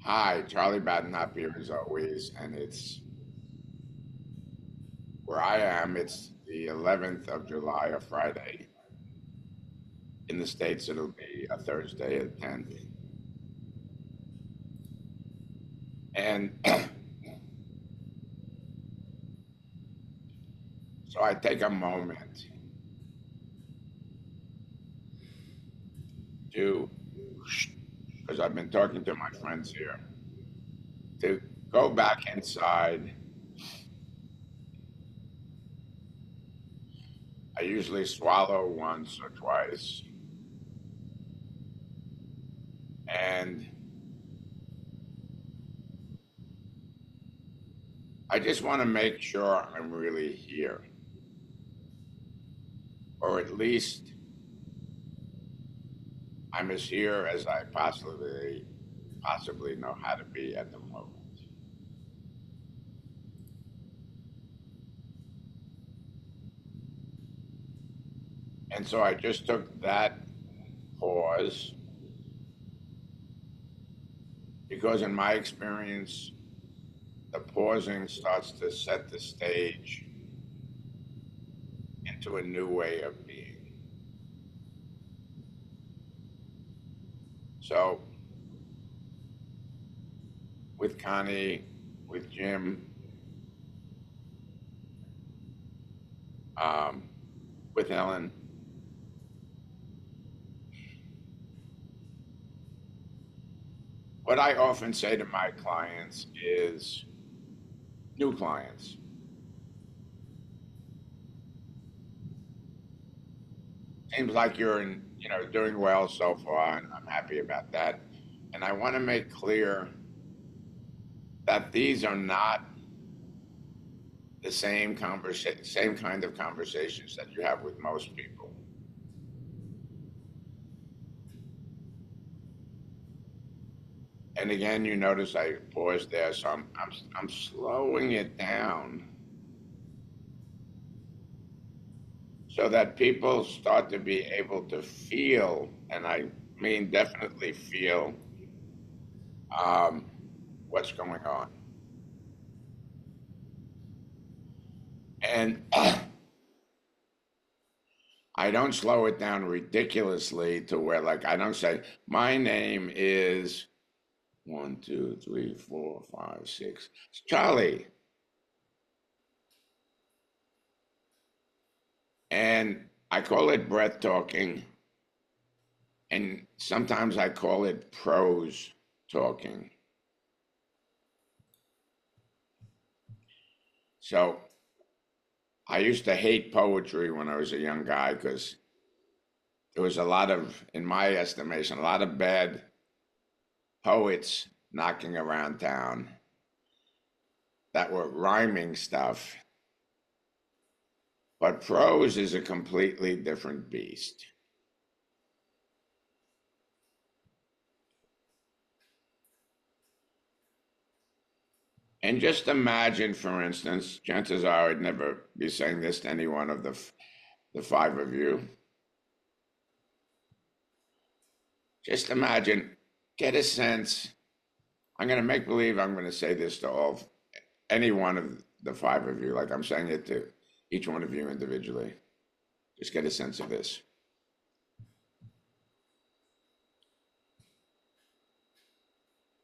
Hi, Charlie Badenhop here as always, and it's where I am. It's the 11th of July, a Friday. In the States, it'll be a Thursday, the 10th. And so I take a moment to, because I've been talking to my friends here, to go back inside. I usually swallow once or twice, and I just want to make sure I'm really here, or at least I'm as here as I possibly know how to be at the moment. And so I just took that pause because, in my experience, the pausing starts to set the stage into a new way of being. So, with Connie, with Jim, um, with Ellen, what I often say to my clients is new clients. Seems like you're doing well so far, and I'm happy about that. And I want to make clear that these are not the same kind of conversations that you have with most people. And again, you notice I paused there, so I'm slowing it down so that people start to be able to feel, and I mean definitely feel, um, what's going on. And I don't slow it down ridiculously to where, like, I don't say, my name is one, two, three, four, five, six. It's Charlie. And I call it breath talking. And sometimes I call it prose talking. So I used to hate poetry when I was a young guy because there was a lot of, in my estimation, a lot of bad poets knocking around town that were rhyming stuff. But prose is a completely different beast. And just imagine, for instance, chances are I'd never be saying this to any one of the five of you. Just imagine, get a sense. I'm going to make believe I'm going to say this to any one of the five of you, like I'm saying it to each one of you individually. Just get a sense of this.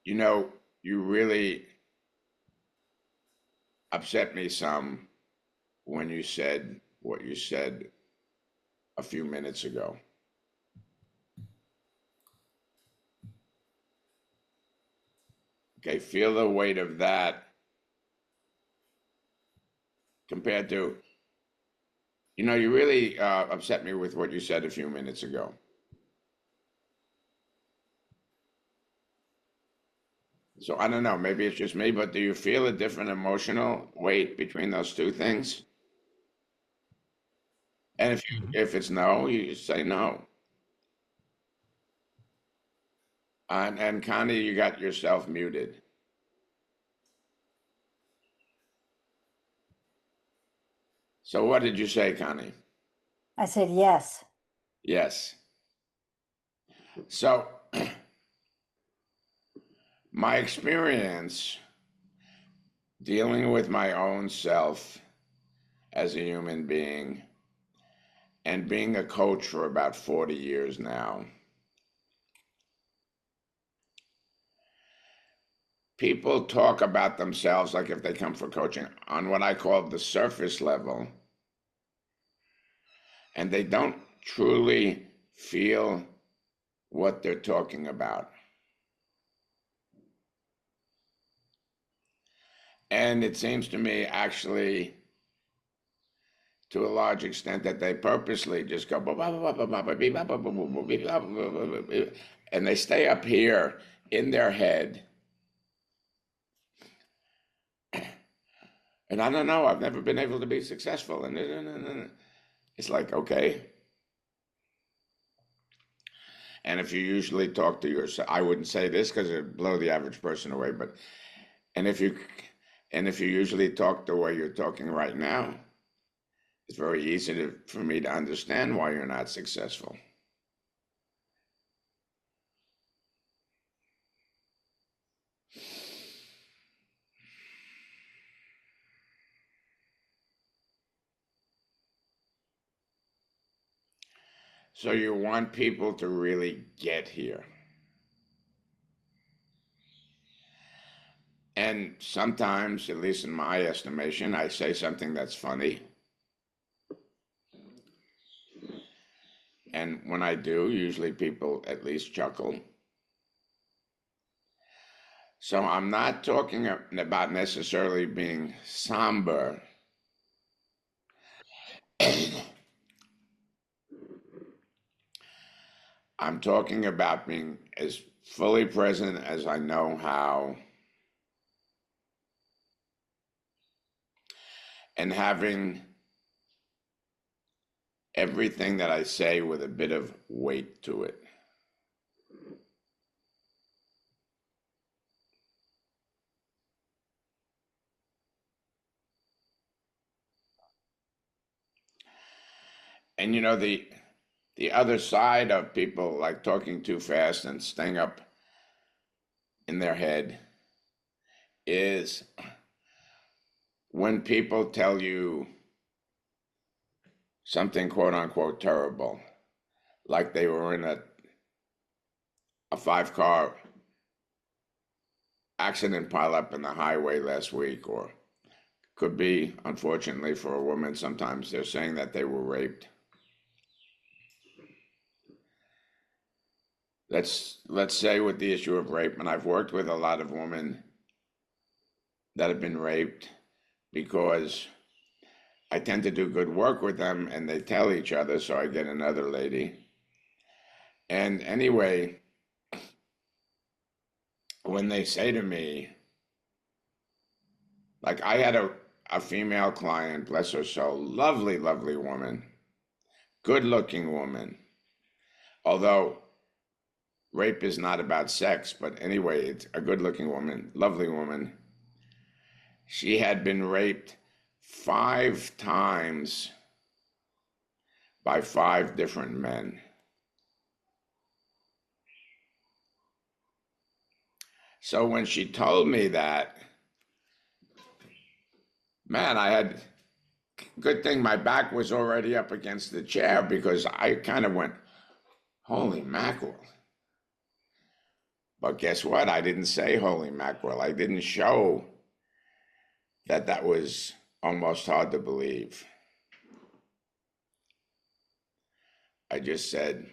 You know, you really upset me some when you said what you said a few minutes ago. Okay, feel the weight of that compared to, you really upset me with what you said a few minutes ago. So I don't know, maybe it's just me, but do you feel a different emotional weight between those two things? And if it's no, you say no. And Connie, you got yourself muted. So what did you say, Connie? I said yes. Yes. So my experience dealing with my own self as a human being and being a coach for about 40 years now, people talk about themselves like if they come for coaching on what I call the surface level, and they don't truly feel what they're talking about. And it seems to me, actually, to a large extent, that they purposely just go, and they stay up here in their head. And I don't know, I've never been able to be successful. And it's like, okay. And if you usually talk to yourself, I wouldn't say this because it'd blow the average person away, but and if you usually talk the way you're talking right now, it's very easy for me to understand why you're not successful. So you want people to really get here. And sometimes, at least in my estimation, I say something that's funny. And when I do, usually people at least chuckle. So I'm not talking about necessarily being somber. I'm talking about being as fully present as I know how, and having everything that I say with a bit of weight to it. And the other side of people like talking too fast and staying up in their head is when people tell you something quote unquote terrible, like they were in a 5-car accident pileup in the highway last week, or could be, unfortunately for a woman, sometimes they're saying that they were raped. Let's say with the issue of rape, and I've worked with a lot of women that have been raped because I tend to do good work with them and they tell each other, so I get another lady. And anyway, when they say to me, like I had a female client, bless her soul, lovely, lovely woman, good looking woman, although rape is not about sex, but anyway, it's a good looking woman, lovely woman. She had been raped 5 times by 5 different men. So when she told me that, man, I had, good thing my back was already up against the chair because I kind of went, holy mackerel. But guess what? I didn't say holy mackerel. I didn't show that that was almost hard to believe. I just said,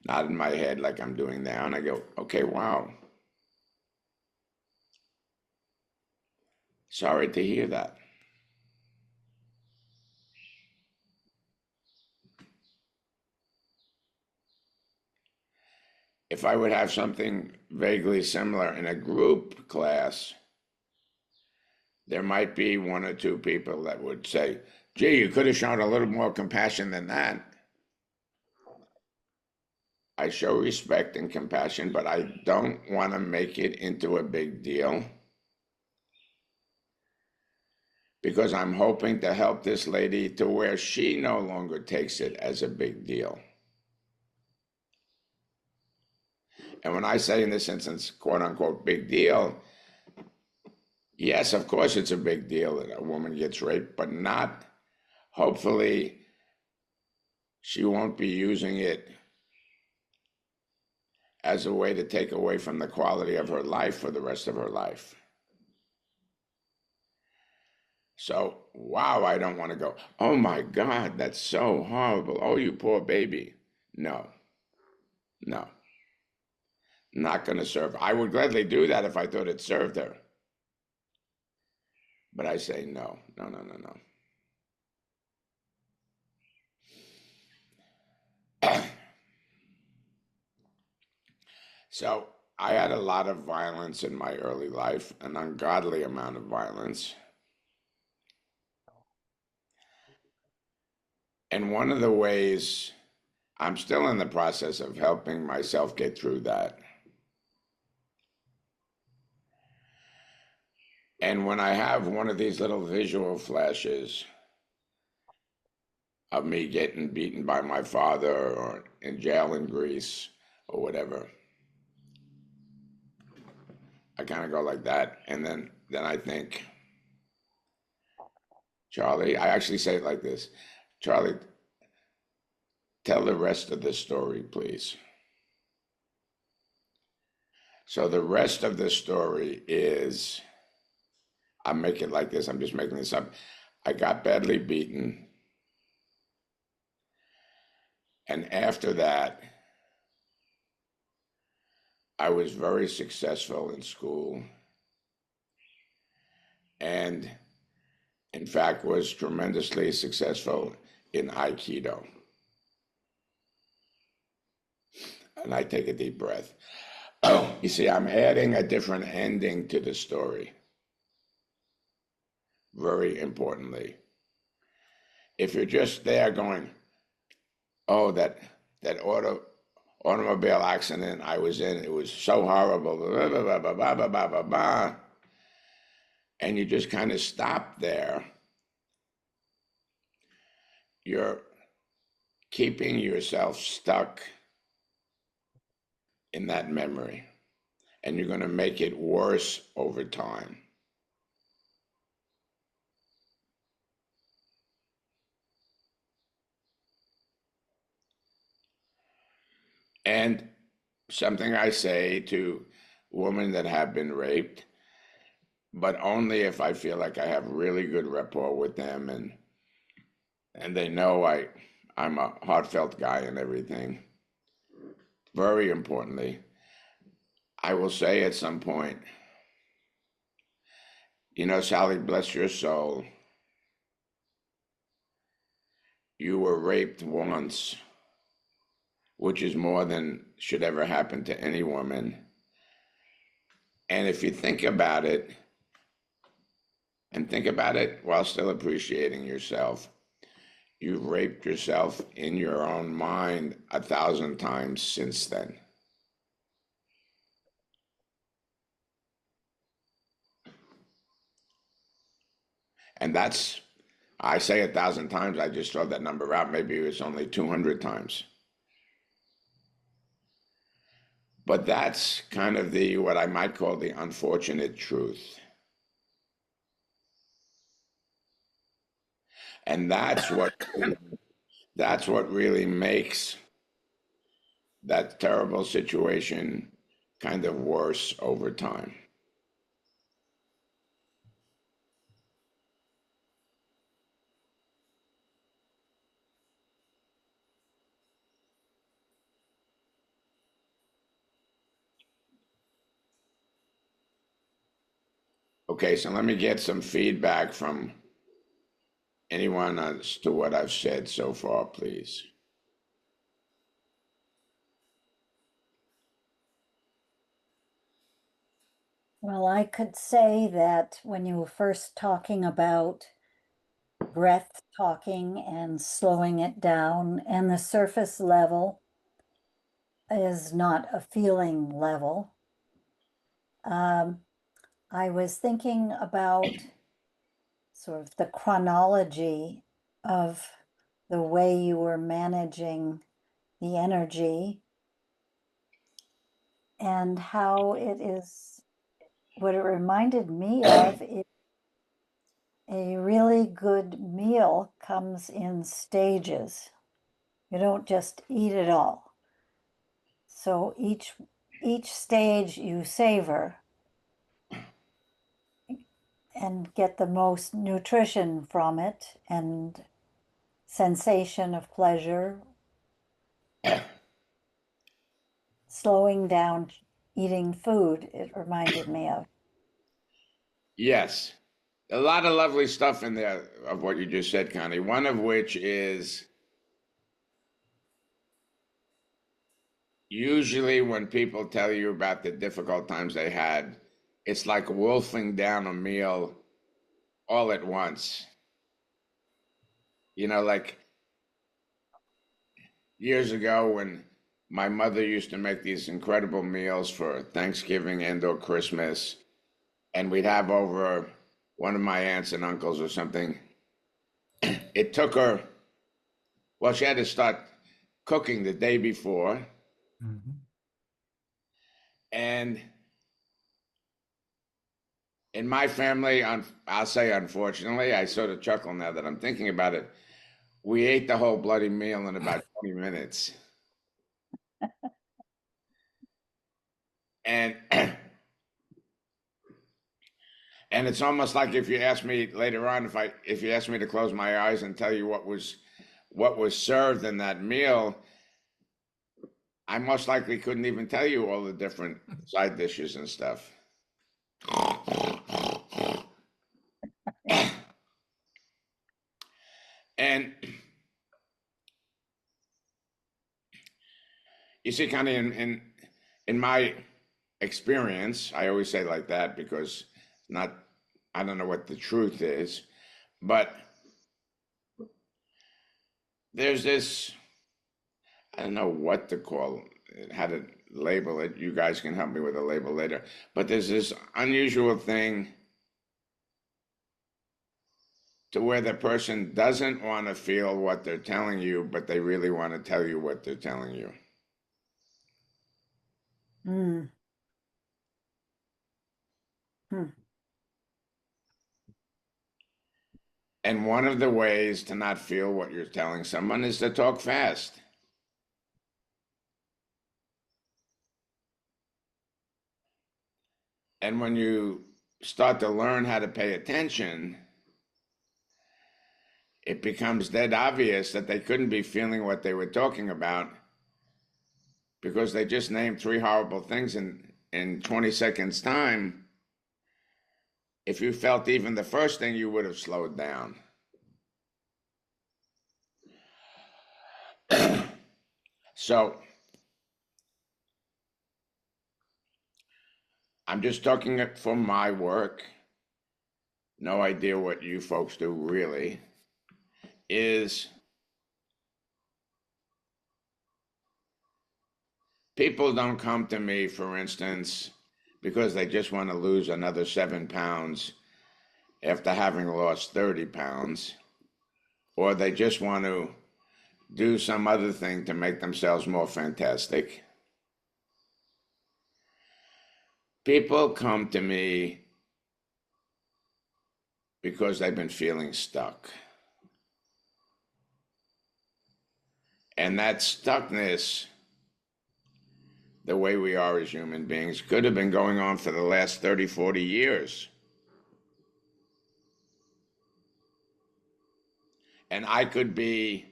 nodded my head like I'm doing now, and I go, okay, wow. Sorry to hear that. If I would have something vaguely similar in a group class, there might be 1 or 2 people that would say, gee, you could have shown a little more compassion than that. I show respect and compassion, but I don't want to make it into a big deal because I'm hoping to help this lady to where she no longer takes it as a big deal. And when I say in this instance, quote unquote, big deal, yes, of course it's a big deal that a woman gets raped, but not, hopefully, she won't be using it as a way to take away from the quality of her life for the rest of her life. So, wow, I don't want to go, oh my God, that's so horrible. Oh, you poor baby. No, no, not going to serve. I would gladly do that if I thought it served her. But I say no, no, no, no, no. So I had a lot of violence in my early life, an ungodly amount of violence. And one of the ways I'm still in the process of helping myself get through that. And when I have one of these little visual flashes of me getting beaten by my father or in jail in Greece or whatever, I kind of go like that. And then I think, Charlie, I actually say it like this: Charlie, tell the rest of the story, please. So the rest of the story is, I make it like this, I'm just making this up. I got badly beaten. And after that, I was very successful in school and, in fact, was tremendously successful in Aikido. And I take a deep breath. Oh, you see, I'm adding a different ending to the story. Very importantly. If you're just there going, oh, that automobile accident I was in, it was so horrible, blah, blah, blah, blah, blah, blah, blah, blah, and you just kind of stop there, you're keeping yourself stuck in that memory, and you're going to make it worse over time. And something I say to women that have been raped, but only if I feel like I have really good rapport with them and they know I'm a heartfelt guy and everything. Very importantly, I will say at some point, you know, Sally, bless your soul, you were raped once, which is more than should ever happen to any woman. And if you think about it, and think about it while still appreciating yourself, you've raped yourself in your own mind 1,000 times since then. And that's, I say 1,000 times, I just throw that number out. Maybe it's only 200 times. But that's kind of the, what I might call the unfortunate truth. And that's what really makes that terrible situation kind of worse over time. Okay, so let me get some feedback from anyone as to what I've said so far, please. Well, I could say that when you were first talking about breath talking and slowing it down, and the surface level is not a feeling level. Um, I was thinking about sort of the chronology of the way you were managing the energy. and how it is, what it reminded me of is a really good meal comes in stages. You don't just eat it all. So each stage you savor and get the most nutrition from it and sensation of pleasure, slowing down eating food, it reminded me of. Yes. A lot of lovely stuff in there of what you just said, Connie. One of which is usually when people tell you about the difficult times they had, it's like wolfing down a meal all at once. Like years ago when my mother used to make these incredible meals for Thanksgiving and or Christmas, and we'd have over one of my aunts and uncles or something. It took her, well, she had to start cooking the day before. Mhm. And in my family, I'll say unfortunately, I sort of chuckle now that I'm thinking about it. We ate the whole bloody meal in about 20 minutes. And and it's almost like if you ask me later on, if you ask me to close my eyes and tell you what was served in that meal, I most likely couldn't even tell you all the different side dishes and stuff. And you see, kind of in my experience, I always say like that because not I don't know what the truth is, but there's this, I don't know what to call it, how to label it. You guys can help me with a label later. But there's this unusual thing to where the person doesn't want to feel what they're telling you, but they really want to tell you what they're telling you. Mm. Hmm. And one of the ways to not feel what you're telling someone is to talk fast. And when you start to learn how to pay attention, it becomes dead obvious that they couldn't be feeling what they were talking about because they just named three horrible things in 20 seconds time. If you felt even the first thing, you would have slowed down. So I'm just talking it for my work. No idea what you folks do really. Is people don't come to me, for instance, because they just want to lose another 7 pounds after having lost 30 pounds, or they just want to do some other thing to make themselves more fantastic. People come to me because they've been feeling stuck. And that stuckness, the way we are as human beings, could have been going on for the last 30, 40 years. And I could be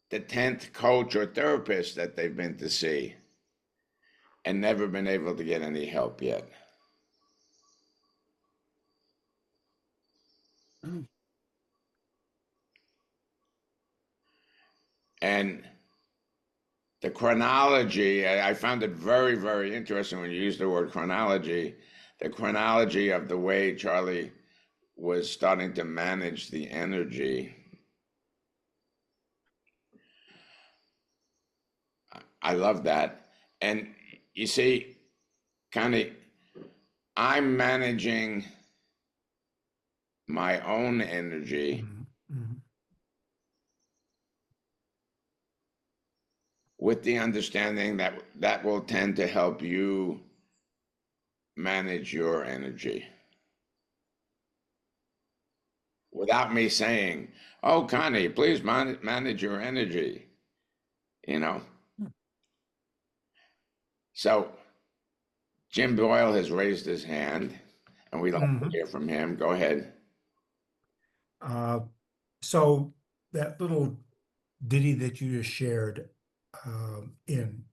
the 10th coach or therapist that they've been to see and never been able to get any help yet. Mm. And the chronology, I found it very, very interesting when you use the word chronology, the chronology of the way Charlie was starting to manage the energy. I love that. And you see, Connie, I'm managing my own energy Mhm. Mhm. with the understanding that that will tend to help you manage your energy without me saying, "Oh, Connie, please manage your energy," you know. So Jim Boyle has raised his hand, and we'd like to Mhm. hear from him. Go ahead. Uh, so that little ditty that you just shared in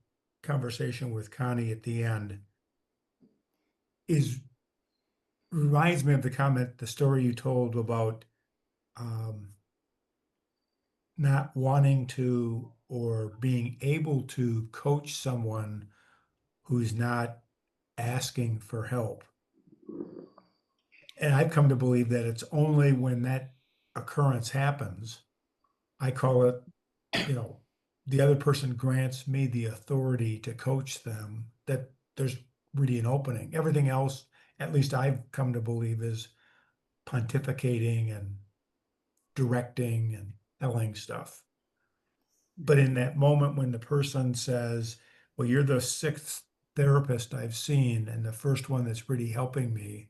conversation with Connie at the end is reminds me of the comment, the story you told about um, not wanting to or being able to coach someone who's not asking for help. And I've come to believe that it's only when that occurrence happens, I call it, you know, the other person grants me the authority to coach them, that there's really an opening. Everything else, at least I've come to believe, is pontificating and directing and telling stuff. But in that moment when the person says, well, you're the sixth therapist I've seen and the first one that's really helping me,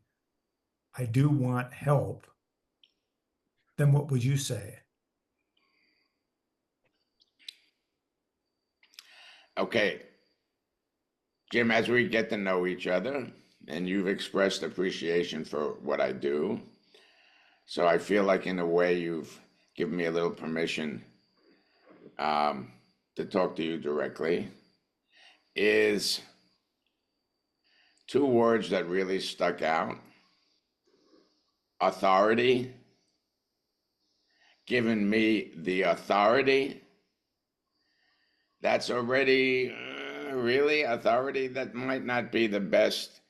I do want help, then what would you say? Okay, Jim, as we get to know each other, and you've expressed appreciation for what I do, so I feel like in a way you've given me a little permission um, to talk to you directly, is two words that really stuck out: authority, given me the authority. That's already really authority. That might not be the best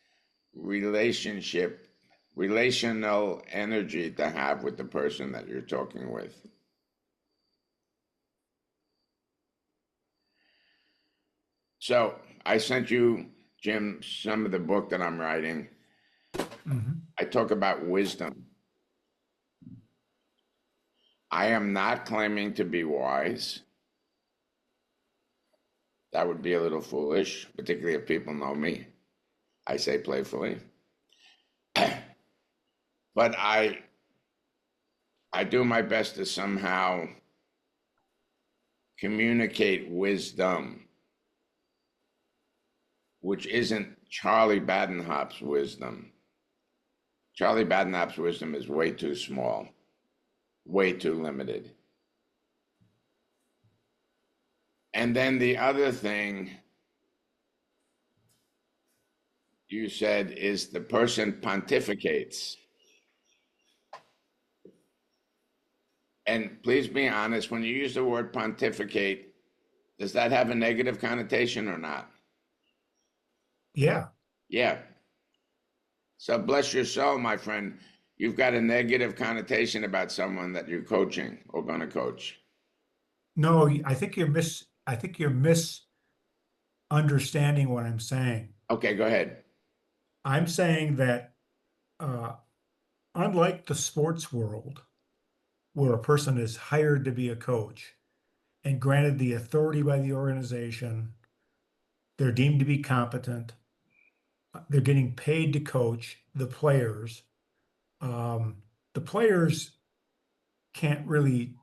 relationship, relational energy to have with the person that you're talking with. So I sent you, Jim, some of the book that I'm writing. Mhm. I talk about wisdom. I am not claiming to be wise. That would be a little foolish, particularly if people know me. I say playfully. But I do my best to somehow communicate wisdom, which isn't Charlie Badenhop's wisdom. Charlie Badenhop's wisdom is way too small, way too limited. And then the other thing you said is the person pontificates. And please be honest, when you use the word pontificate, does that have a negative connotation or not? Yeah. Yeah. So bless your soul, my friend. You've got a negative connotation about someone that you're coaching or going to coach. No, I think you're misunderstanding what I'm saying. Okay, go ahead. I'm saying that uh, unlike the sports world, where a person is hired to be a coach and granted the authority by the organization, they're deemed to be competent, they're getting paid to coach the players. Um, the players can't really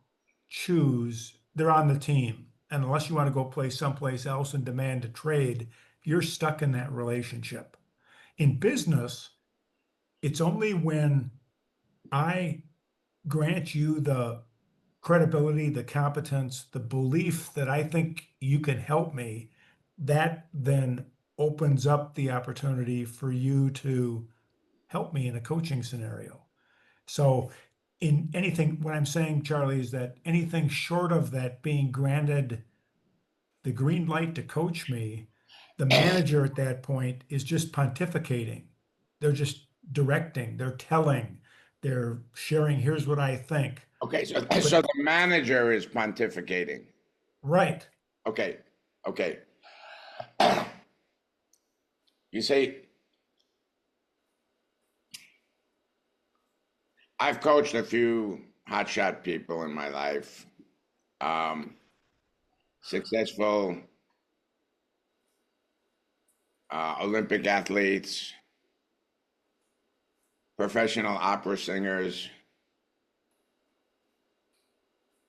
choose, they're on the team. And unless you want to go play someplace else and demand a trade, you're stuck in that relationship. In business, it's only when I grant you the credibility, the competence, the belief that I think you can help me, that then opens up the opportunity for you to help me in a coaching scenario. So, in anything, what I'm saying, Charlie, is that anything short of that being granted the green light to coach me, the manager at that point is just pontificating. They're just directing, they're telling, they're sharing, here's what I think. Okay, so But so the manager is pontificating. right, Okay, okay. You say I've coached a few hotshot people in my life, um, successful, Olympic athletes, professional opera singers.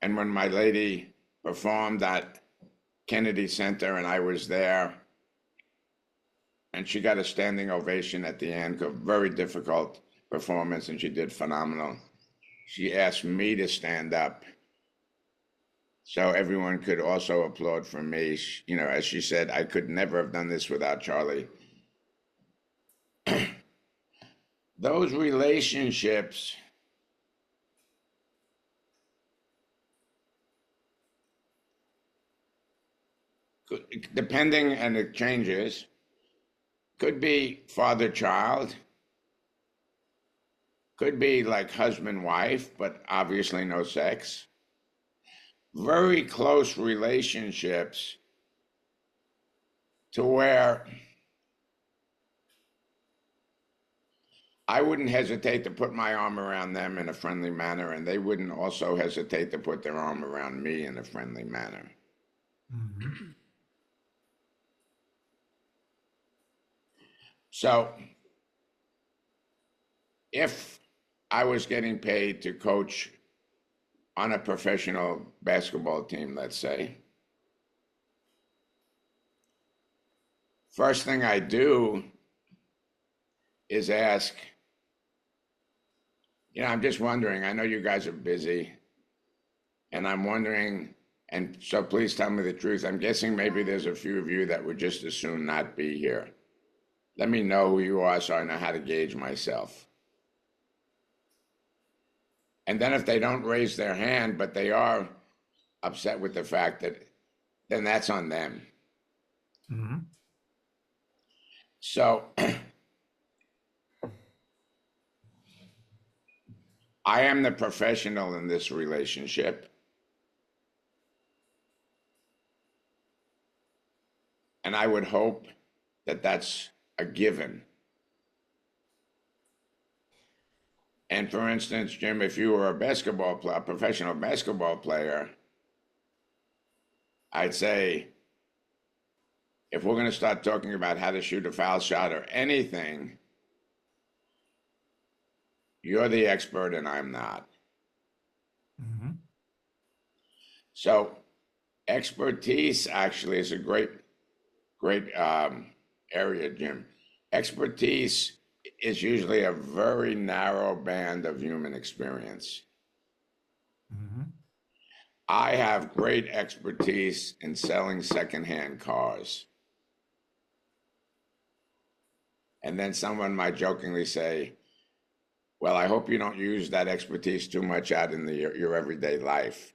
And when my lady performed at Kennedy Center and I was there, and she got a standing ovation at the end, a very difficult performance, and she did phenomenal. She asked me to stand up so everyone could also applaud for me. You know, as she said, I could never have done this without Charlie. Those relationships depending, and it changes, could be father-child, could be like husband-wife, but obviously no sex. Very close relationships to where I wouldn't hesitate to put my arm around them in a friendly manner, and they wouldn't also hesitate to put their arm around me in a friendly manner. Mhm. So if I was getting paid to coach on a professional basketball team, let's say, first thing I do is ask, you know, I'm just wondering, I know you guys are busy, and I'm wondering, and so please tell me the truth. I'm guessing maybe there's a few of you that would just as soon not be here. Let me know who you are so I know how to gauge myself. And then if they don't raise their hand, but they are upset with the fact that, then that's on them. Mhm. So I am the professional in this relationship. And I would hope that that's a given. And for instance, Jim, if you were a basketball player, a professional basketball player, I'd say, if we're going to start talking about how to shoot a foul shot or anything, you're the expert and I'm not. Mhm. So expertise actually is a great area, Jim. Expertise is usually a very narrow band of human experience. Mhm. I have great expertise in selling secondhand cars. And then someone might jokingly say, well, I hope you don't use that expertise too much out in your everyday life.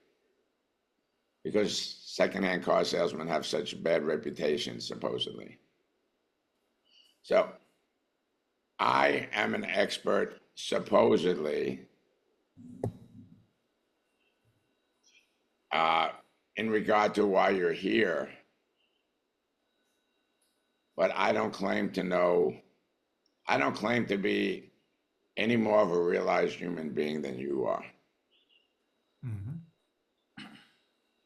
Because secondhand car salesmen have such bad reputations, supposedly. So I am an expert, supposedly, uh, in regard to why you're here. But I don't claim to know, I don't claim to be any more of a realized human being than you are. Mhm.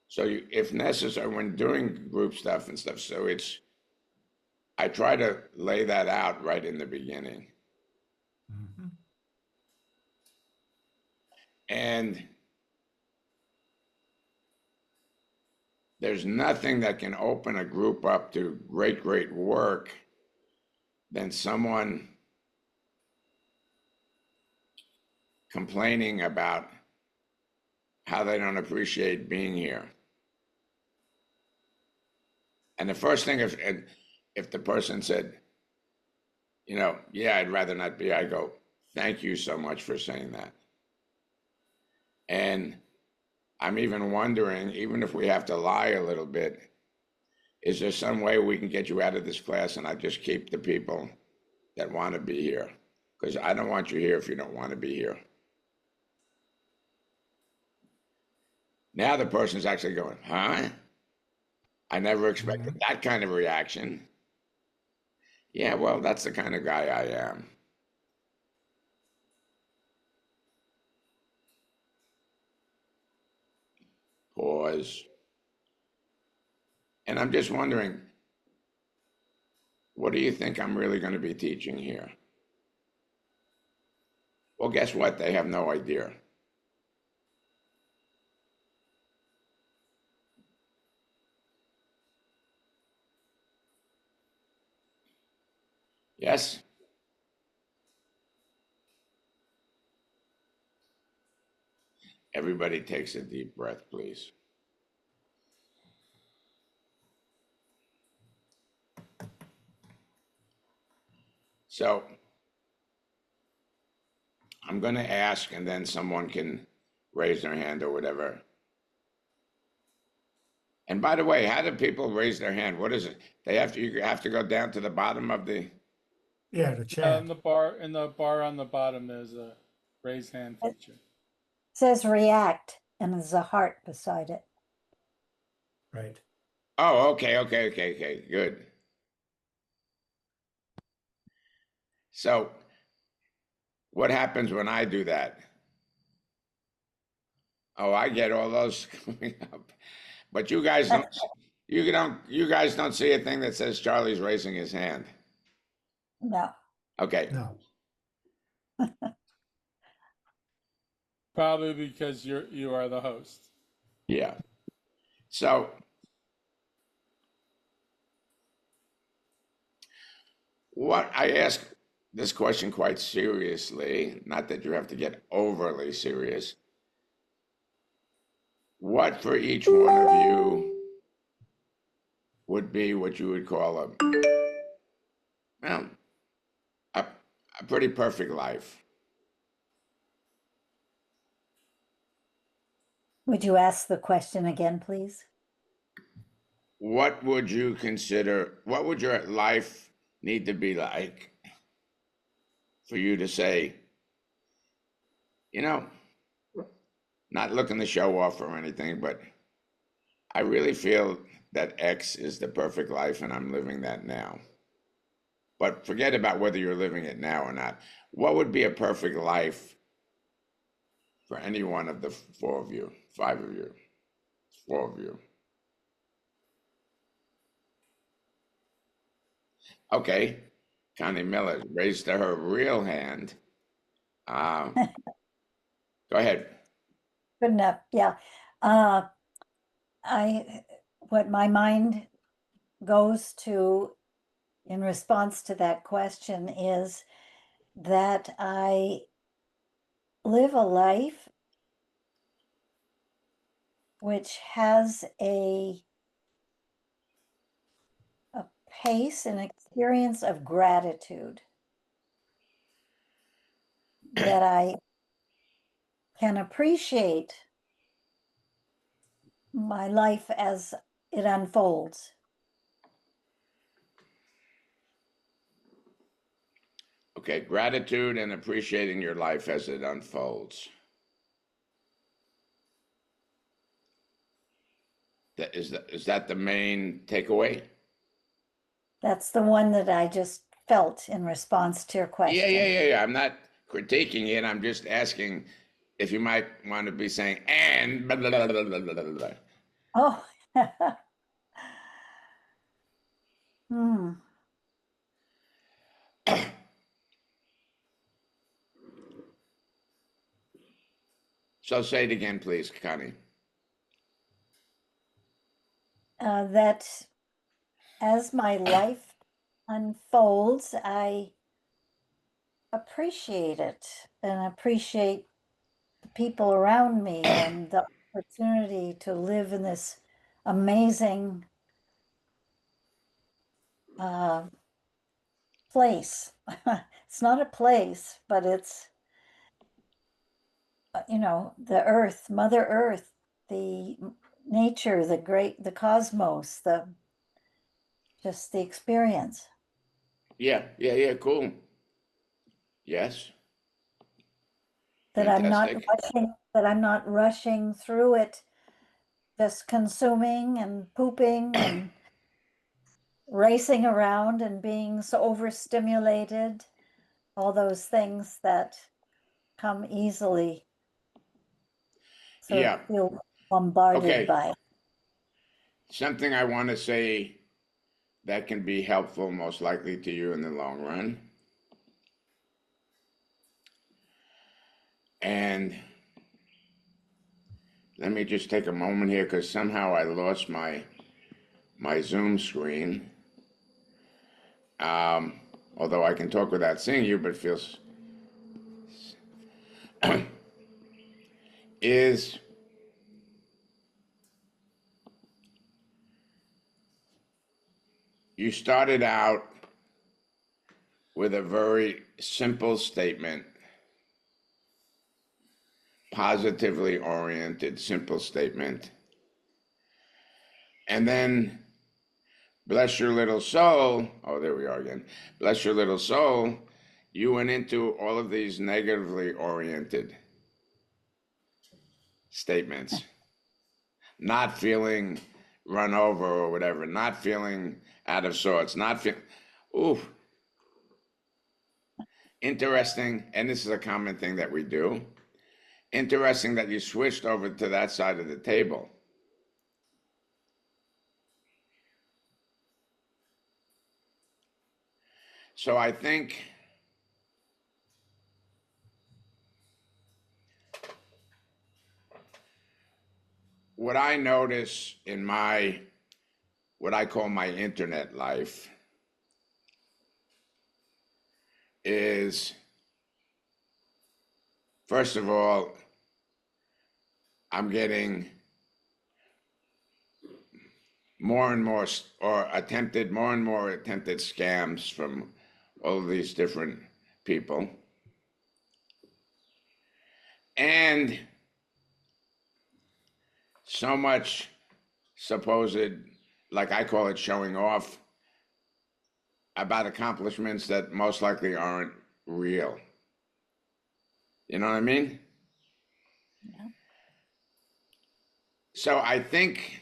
So if necessary, when doing group stuff and stuff, I try to lay that out right in the beginning. Mhm. And there's nothing that can open a group up to great, great work than someone complaining about how they don't appreciate being here. And the first thing, if the person said, you know, yeah, I'd rather not be, I go, thank you so much for saying that. And I'm even wondering, even if we have to lie a little bit, is there some way we can get you out of this class and I just keep the people that want to be here? Because I don't want you here if you don't want to be here. Now the person's actually going, huh? I never expected Mhm. that kind of reaction. Yeah, well, that's the kind of guy I am. Pause. And I'm just wondering, what do you think I'm really going to be teaching here? Well, guess what? They have no idea. Yes? Everybody takes a deep breath, please. So I'm going to ask, and then someone can raise their hand or whatever. And by the way, how do people raise their hand? What is it? You have to go down to the bottom of the. Yeah, the chat, In the bar on the bottom, there's a raise hand It feature. says react and there's a heart beside it. right? Oh, okay, good. So what happens when I do that? Oh, I get all those coming up. But you guys don't you guys don't see a thing that says Charlie's raising his hand. No. Okay. No, Probably because you are the host. Yeah. So what I ask this question quite seriously, not that you have to get overly serious. What for each one of you would be what you would call well, a, a pretty perfect life? Would you ask the question again, please? What would you consider, what would your life need to be like for you to say, you know, not looking to show off or anything, but I really feel that X is the perfect life and I'm living that now. But forget about whether you're living it now or not. What would be a perfect life for any one of the four of you, five of you, four of you? Okay, Connie Miller raised her real hand. Uh, Go ahead. Good enough. Yeah. Uh, what my mind goes to in response to that question is that I live a life which has a pace and experience of gratitude that I can appreciate my life as it unfolds. Okay, gratitude and appreciating your life as it unfolds. Is that the main takeaway? That's the one that I just felt in response to your Yeah, question. yeah. I'm not critiquing it. I'm just asking if you might want to be saying and blah, blah, blah, blah, blah, blah, blah. Oh, hmm. So say it again, please, Connie. That as my life unfolds, I appreciate it and appreciate the people around me and the opportunity to live in this amazing uh, place. It's not a place, but it's, the earth, Mother Earth, the nature, the cosmos, just the experience. Yeah, cool. Yes, That fantastic. I'm not rushing through it, just consuming and pooping and racing around and being so overstimulated, all those things that come easily, sort of Yeah, feel bombarded okay. by. Something I want to say that can be helpful, most likely to you in the long run. And let me just take a moment here because somehow I lost my Zoom screen. Although I can talk without seeing you, but it feels is you started out with a very simple statement, positively oriented, simple statement. And then, bless your little soul, oh, there we are again. Bless your little soul, you went into all of these negatively oriented statements. Not feeling run over or whatever, not feeling out of sorts, not feeling, ooh. Interesting, and this is a common thing that we do. Interesting that you switched over to that side of the table. So I think what I notice in my, what I call my internet life, is, first of all, I'm getting more and more, more and more attempted scams from all of these different people. And so much supposed, like I call it, showing off about accomplishments that most likely aren't real. You know what I mean? Yeah. So I think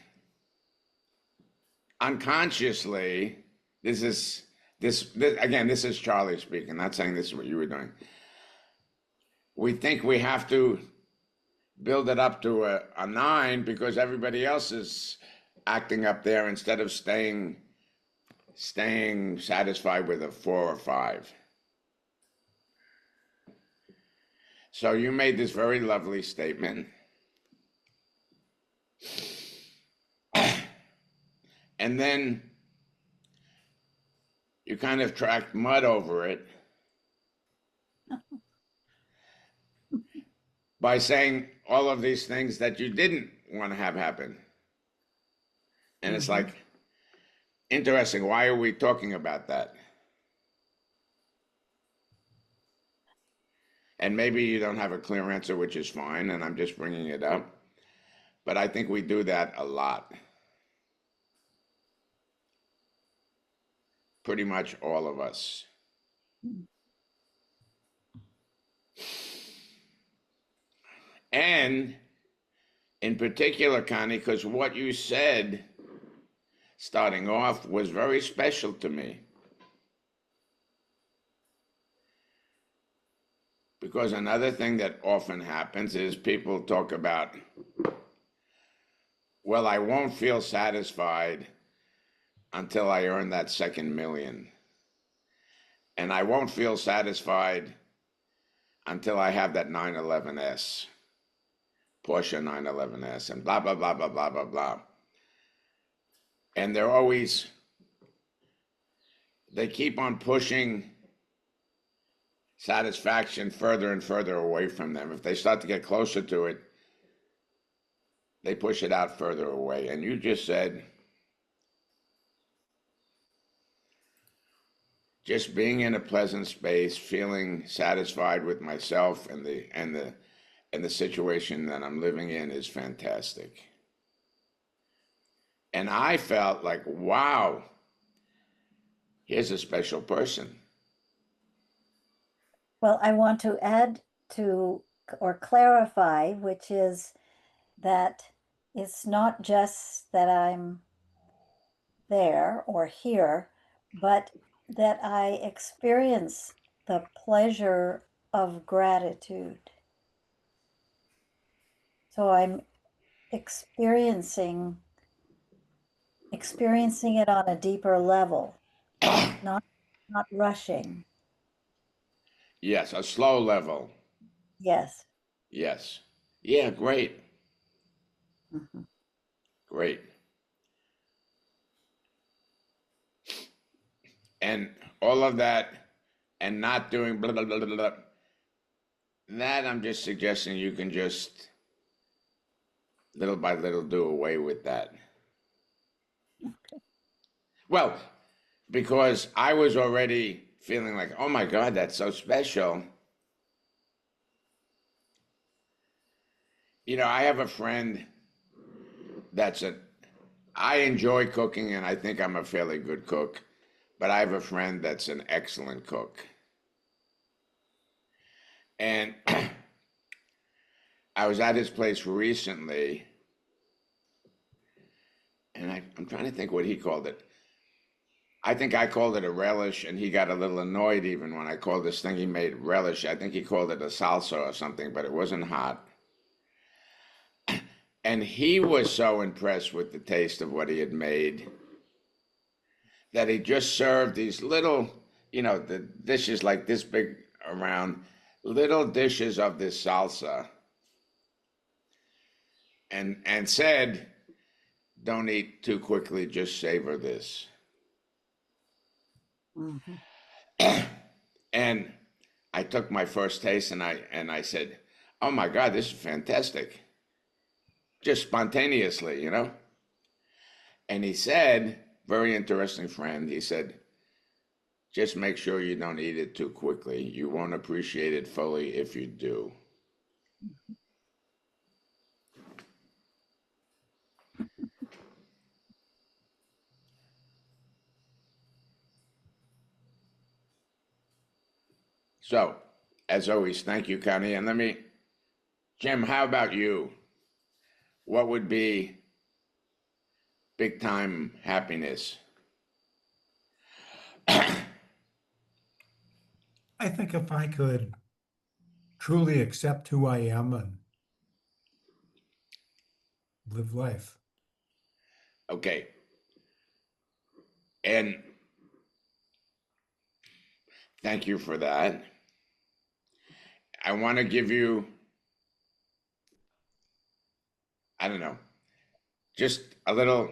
unconsciously, this is again, this is Charlie speaking, not saying this is what you were doing. We think we have to build it up to a 9 because everybody else is acting up there instead of staying satisfied with a 4 or 5. So you made this very lovely statement. And then you kind of tracked mud over it by saying all of these things that you didn't want to have happen. And it's like, interesting, why are we talking about that? And maybe you don't have a clear answer, which is fine, and I'm just bringing it up. But I think we do that a lot. Pretty much all of us. And in particular, Connie, because what you said starting off was very special to me. Because another thing that often happens is people talk about, well, I won't feel satisfied until I earn that second million. And I won't feel satisfied until I have that 911S, Porsche 911S, and blah, blah, blah, blah, blah, blah, blah. And they keep on pushing satisfaction further and further away from them. If they start to get closer to it, they push it out further away. And you just said, just being in a pleasant space, feeling satisfied with myself and the situation that I'm living in is fantastic. And I felt like, wow, here's a special person. Well, I want to add to or clarify, which is that it's not just that I'm there or here, but that I experience the pleasure of gratitude. So I'm experiencing experiencing it on a deeper level, not rushing. Yes, a slow level. Yes. Yes. Yeah, great. Mhm. Great. And all of that and not doing blah, blah, blah, blah, blah. That I'm just suggesting you can just little by little do away with that. Well, because I was already feeling like, oh my God, that's so special. You know, I have a friend that's a, I enjoy cooking and I think I'm a fairly good cook, but I have a friend that's an excellent cook. And I was at his place recently, and I'm trying to think what he called it. I think I called it a relish, and he got a little annoyed even when I called this thing he made relish. I think he called it a salsa or something, but it wasn't hot. And he was so impressed with the taste of what he had made that he just served these little, you know, the dishes like this big around, little dishes of this salsa, and said, "Don't eat too quickly, just savor this." Mhm. And I took my first taste and I said, "Oh my God, this is fantastic." Just spontaneously, you know? And he said, very interesting friend, he said, "Just make sure you don't eat it too quickly. You won't appreciate it fully if you do." So, as always, thank you, Connie. And Jim, how about you? What would be big time happiness? I think if I could truly accept who I am and live life. Okay. And thank you for that. I want to give you, I don't know, just a little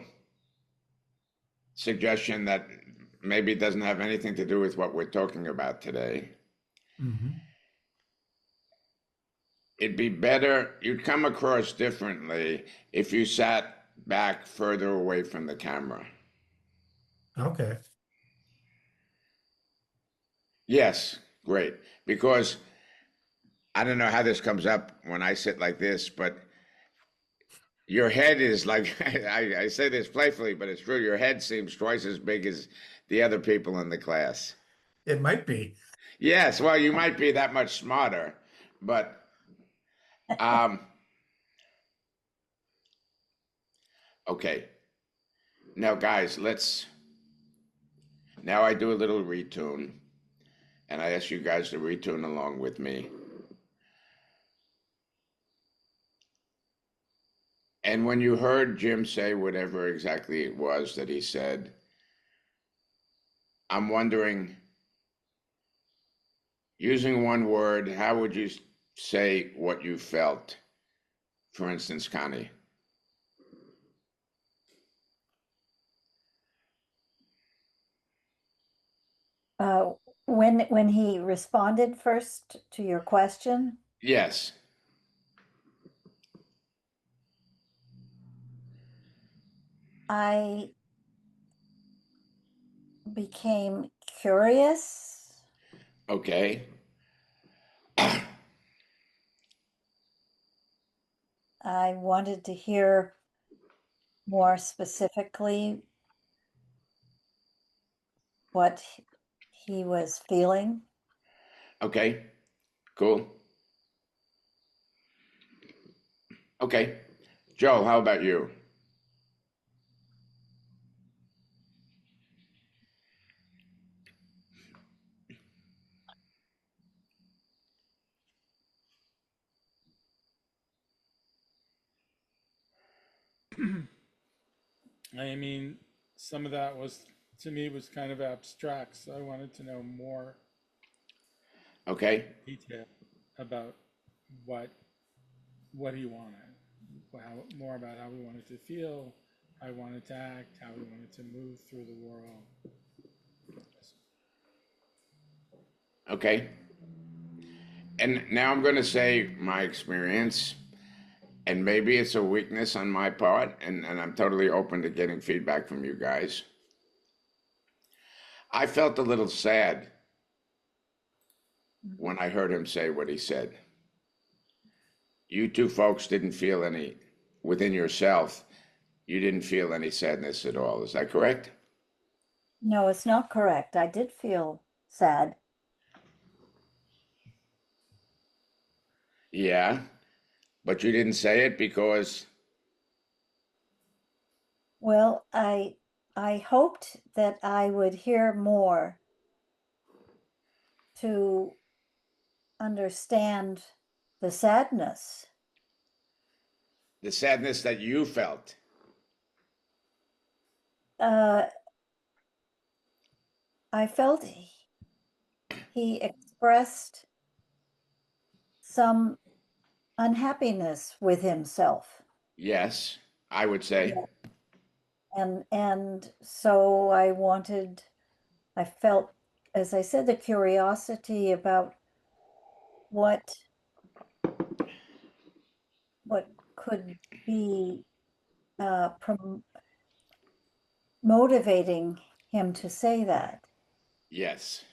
suggestion that maybe doesn't have anything to do with what we're talking about today. Mhm. It'd be better, you'd come across differently if you sat back further away from the camera. Okay. Yes, great. Because I don't know how this comes up when I sit like this, but your head is like, I say this playfully, but it's true. Your head seems twice as big as the other people in the class. It might be. Yes, well, you might be that much smarter, but um, okay. Now, guys, now I do a little retune, and I ask you guys to retune along with me. And when you heard Jim say whatever exactly it was that he said, I'm wondering, using one word, how would you say what you felt? For instance, Connie. Uh, when he responded first to your question, Yes. I became curious. Okay. I wanted to hear more specifically what he was feeling. Okay. Cool. Okay. Joe, how about you? I mean, some of that was, to me, was kind of abstract. So I wanted to know more Okay. detail about what he wanted, more about how he wanted to feel, how he wanted to act, how he wanted to move through the world. Okay. And now I'm going to say my experience, and maybe it's a weakness on my part, and I'm totally open to getting feedback from you guys. I felt a little sad when I heard him say what he said. You two folks didn't feel any, within yourself, you didn't feel any sadness at all. Is that correct? No, it's not correct. I did feel sad. Yeah, but you didn't say it because, Well, I hoped that I would hear more to understand the sadness. the sadness that you felt. Uh, I felt he expressed some unhappiness with himself. Yes, I would say. Yeah. And so I felt, as I said, the curiosity about what what could be motivating him to say that. Yes.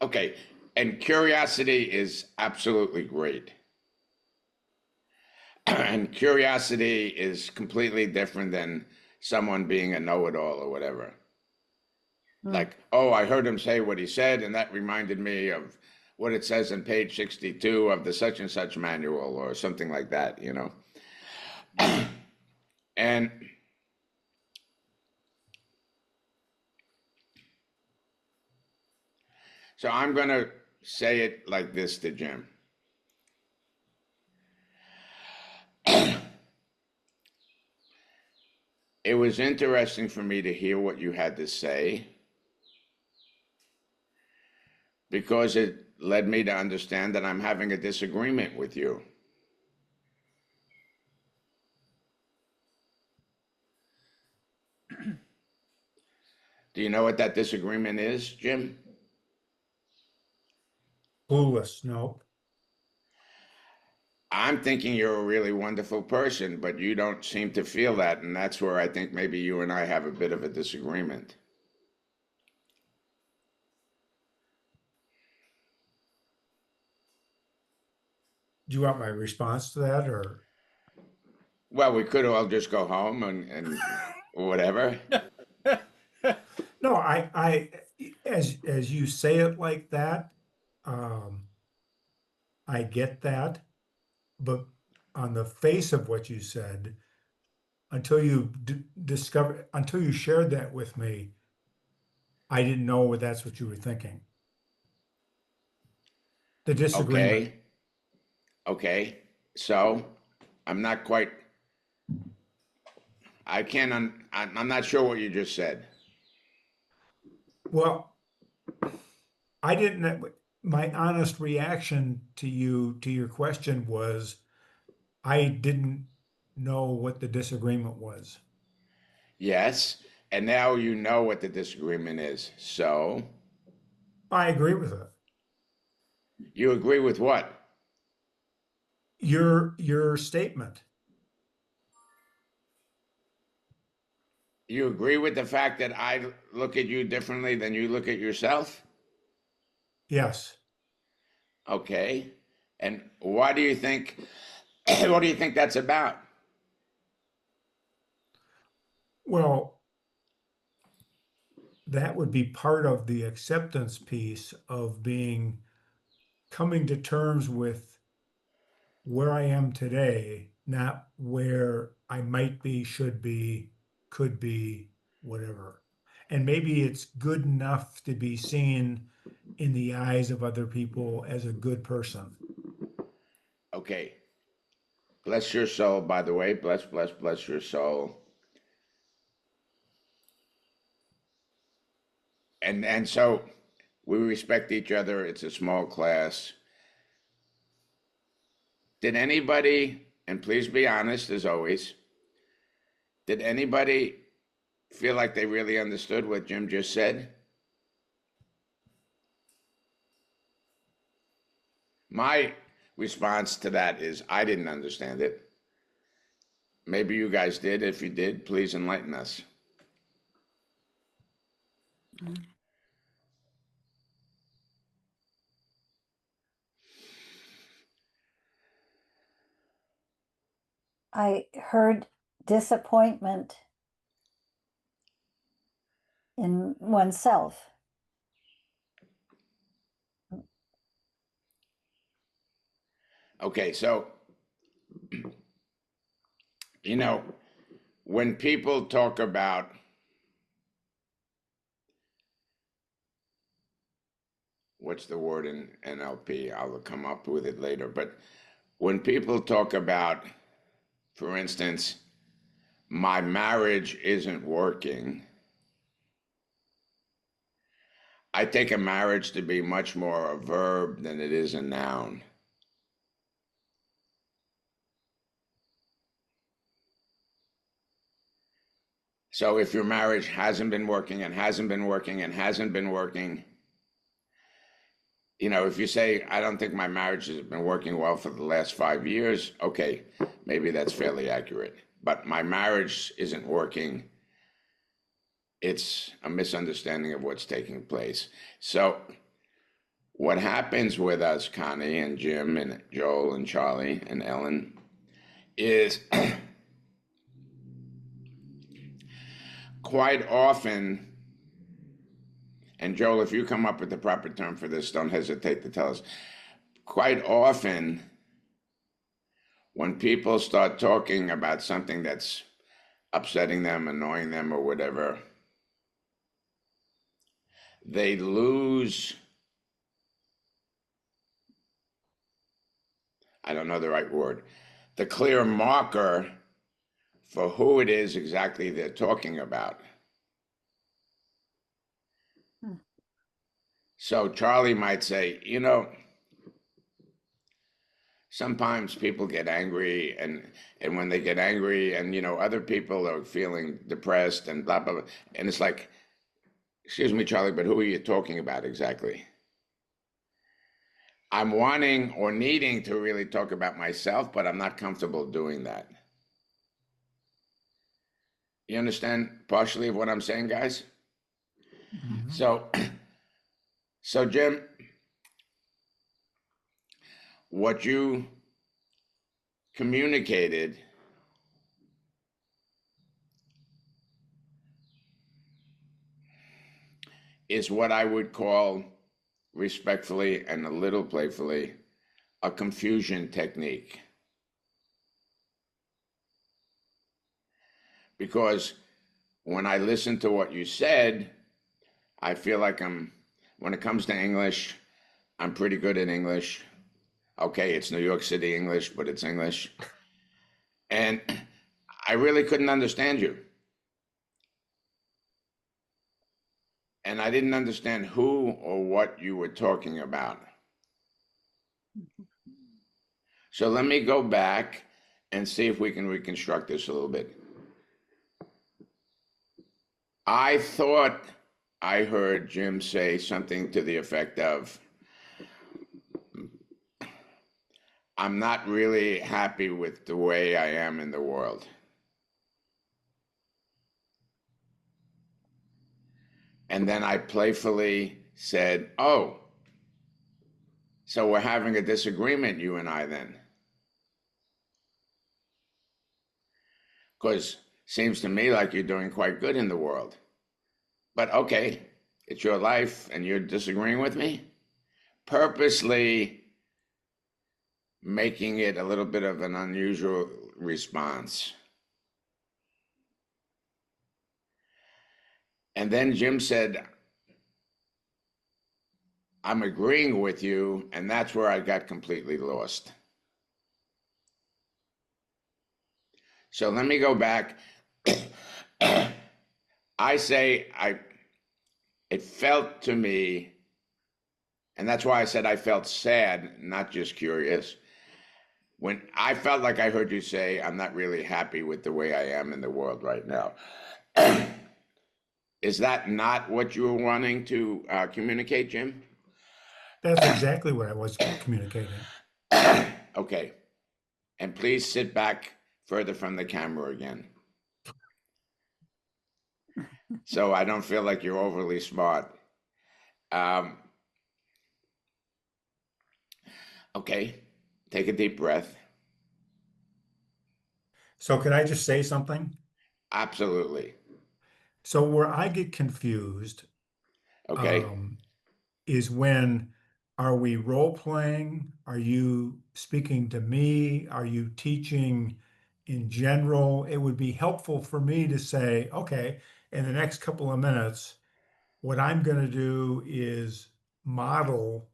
Okay. And curiosity is absolutely great. And curiosity is completely different than someone being a know-it-all or whatever. Mm. Like, oh, I heard him say what he said, and that reminded me of what it says on page 62 of the such and such manual or something like that, you know. And so I'm going to say it like this to Jim. It was interesting for me to hear what you had to say because it led me to understand that I'm having a disagreement with you. Do you know what that disagreement is, Jim? Clueless, no. I'm thinking you're a really wonderful person, but you don't seem to feel that, and that's where I think maybe you and I have a bit of a disagreement. Do you want my response to that or? Well, we could all just go home and whatever. No, as you say it like that, um, I get that, but on the face of what you said, until you until you shared that with me, I didn't know that's what you were thinking. The disagreement. Okay, okay. So I'm not quite. I can't. I'm not sure what you just said. Well, I didn't. My honest reaction to your question was, I didn't know what the disagreement was. Yes, and now you know what the disagreement is. So I agree with it. you agree with what? Your statement. You agree with the fact that I look at you differently than you look at yourself? Yes. Okay. And why do you think, what do you think that's about? Well, that would be part of the acceptance piece of coming to terms with where I am today, not where I might be, should be, could be, whatever. And maybe it's good enough to be seen in the eyes of other people as a good person. Okay. Bless your soul, by the way. Bless your soul. and so we respect each other. It's a small class. Did anybody, and please be honest as always, did anybody feel like they really understood what Jim just said? My response to that is I didn't understand it. Maybe you guys did. If you did, please enlighten us. I heard disappointment in oneself. Okay, so, you know, when people talk about what's the word in NLP? I'll come up with it later. But when people talk about, for instance, my marriage isn't working, I take a marriage to be much more a verb than it is a noun. So if your marriage hasn't been working and hasn't been working and hasn't been working, you know, if you say, I don't think my marriage has been working well for the last 5 years, okay, maybe that's fairly accurate. But my marriage isn't working. It's a misunderstanding of what's taking place. So what happens with us, Connie and Jim and Joel and Charlie and Ellen, is quite often, and Joel, if you come up with the proper term for this, don't hesitate to tell us. Quite often, when people start talking about something that's upsetting them, annoying them, or whatever, they lose, I don't know the right word, the clear marker for who it is exactly they're talking about. So Charlie might say, you know, sometimes people get angry, and when they get angry, and you know, other people are feeling depressed and blah blah blah, and it's like, excuse me, Charlie, but who are you talking about exactly? I'm wanting or needing to really talk about myself, but I'm not comfortable doing that. You understand partially of what I'm saying, guys? Mhm. So Jim, what you communicated is what I would call, respectfully and a little playfully, a confusion technique. Because when I listen to what you said, I feel like when it comes to English, I'm pretty good at English. Okay, it's New York City English, but it's English. And I really couldn't understand you. And I didn't understand who or what you were talking about. So let me go back and see if we can reconstruct this a little bit. I thought I heard Jim say something to the effect of, I'm not really happy with the way I am in the world. And then I playfully said, oh, so we're having a disagreement, you and I, then. Because seems to me like you're doing quite good in the world. But okay, it's your life and you're disagreeing with me? Purposely making it a little bit of an unusual response. And then Jim said, I'm agreeing with you, and that's where I got completely lost. So let me go back. I say, it felt to me, and that's why I said I felt sad, not just curious. When I felt like I heard you say, I'm not really happy with the way I am in the world right now. Is that not what you were wanting to communicate, Jim? That's exactly what I was communicating. Okay. And please sit back further from the camera again. So I don't feel like you're overly smart. Um, okay. Take a deep breath. So can I just say something? Absolutely. So where I get confused Okay. um, is when are we role playing? Are you speaking to me? Are you teaching in general? It would be helpful for me to say, okay, in the next couple of minutes, what I'm going to do is model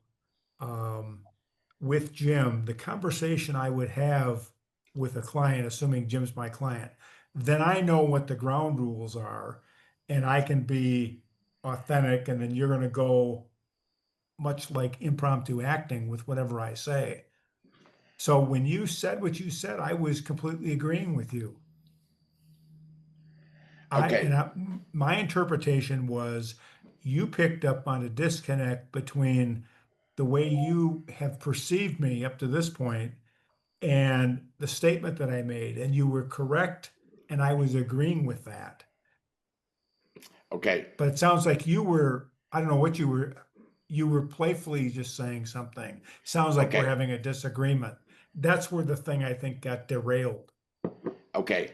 um, with Jim the conversation I would have with a client, assuming Jim's my client. Then I know what the ground rules are, and I can be authentic, and then you're going to go much like impromptu acting with whatever I say. So when you said what you said, I was completely agreeing with you. Okay. My interpretation was you picked up on a disconnect between the way you have perceived me up to this point and the statement that I made, and you were correct, and I was agreeing with that. Okay. But it sounds like I don't know what you were playfully just saying something. Sounds like we're Okay. having a disagreement. That's where the thing I think got derailed. Okay.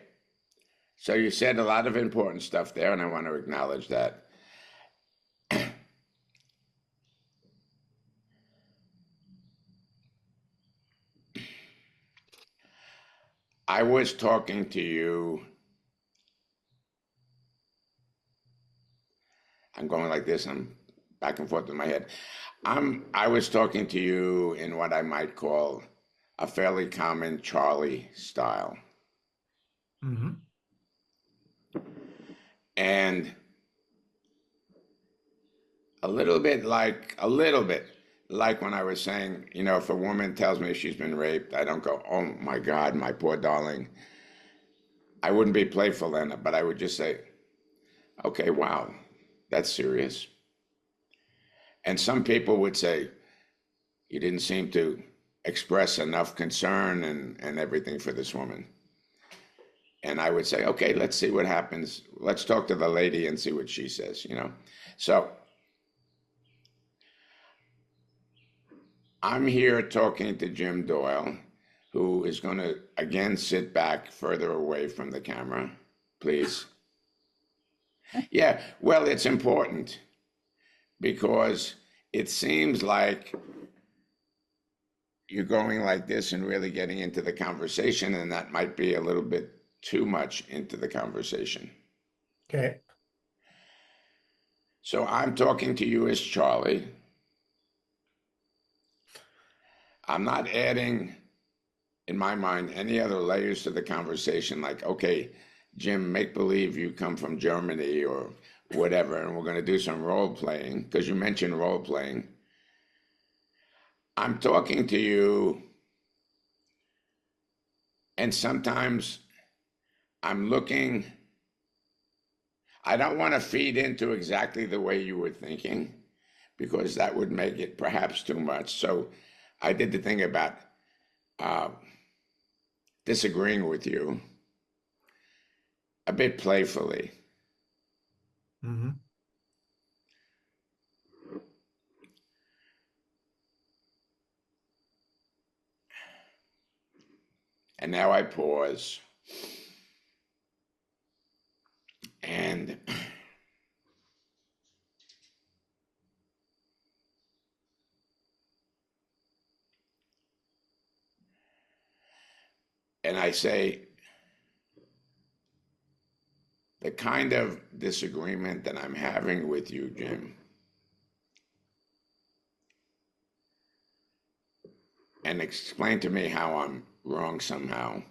So you said a lot of important stuff there, and I want to acknowledge that. I was talking to you. I'm going like this. I'm back and forth in my head. I was talking to you in what I might call a fairly common Charlie style. Hmm. And a little bit like when I was saying, if a woman tells me she's been raped, I don't go, oh my God, my poor darling. I wouldn't be playful then, but I would just say, okay, wow, that's serious. And some people would say, you didn't seem to express enough concern and everything for this woman. And I would say, okay, let's see what happens. Let's talk to the lady and see what she says. So I'm here talking to Jim Doyle, who is going to again sit back further away from the camera, please. Yeah, well, it's important because it seems like you're going like this and really getting into the conversation, and that might be a little bit too much into the conversation. Okay. So I'm talking to you as Charlie. I'm not adding, in my mind, any other layers to the conversation, like, okay, Jim, make believe you come from Germany or whatever, and we're going to do some role playing, because you mentioned role playing. I'm talking to you, and sometimes I'm looking, I don't want to feed into exactly the way you were thinking, because that would make it perhaps too much. So I did the thing about uh, disagreeing with you a bit playfully. Hmm. And now I pause and I say, the kind of disagreement that I'm having with you, Jim, and explain to me how I'm wrong somehow,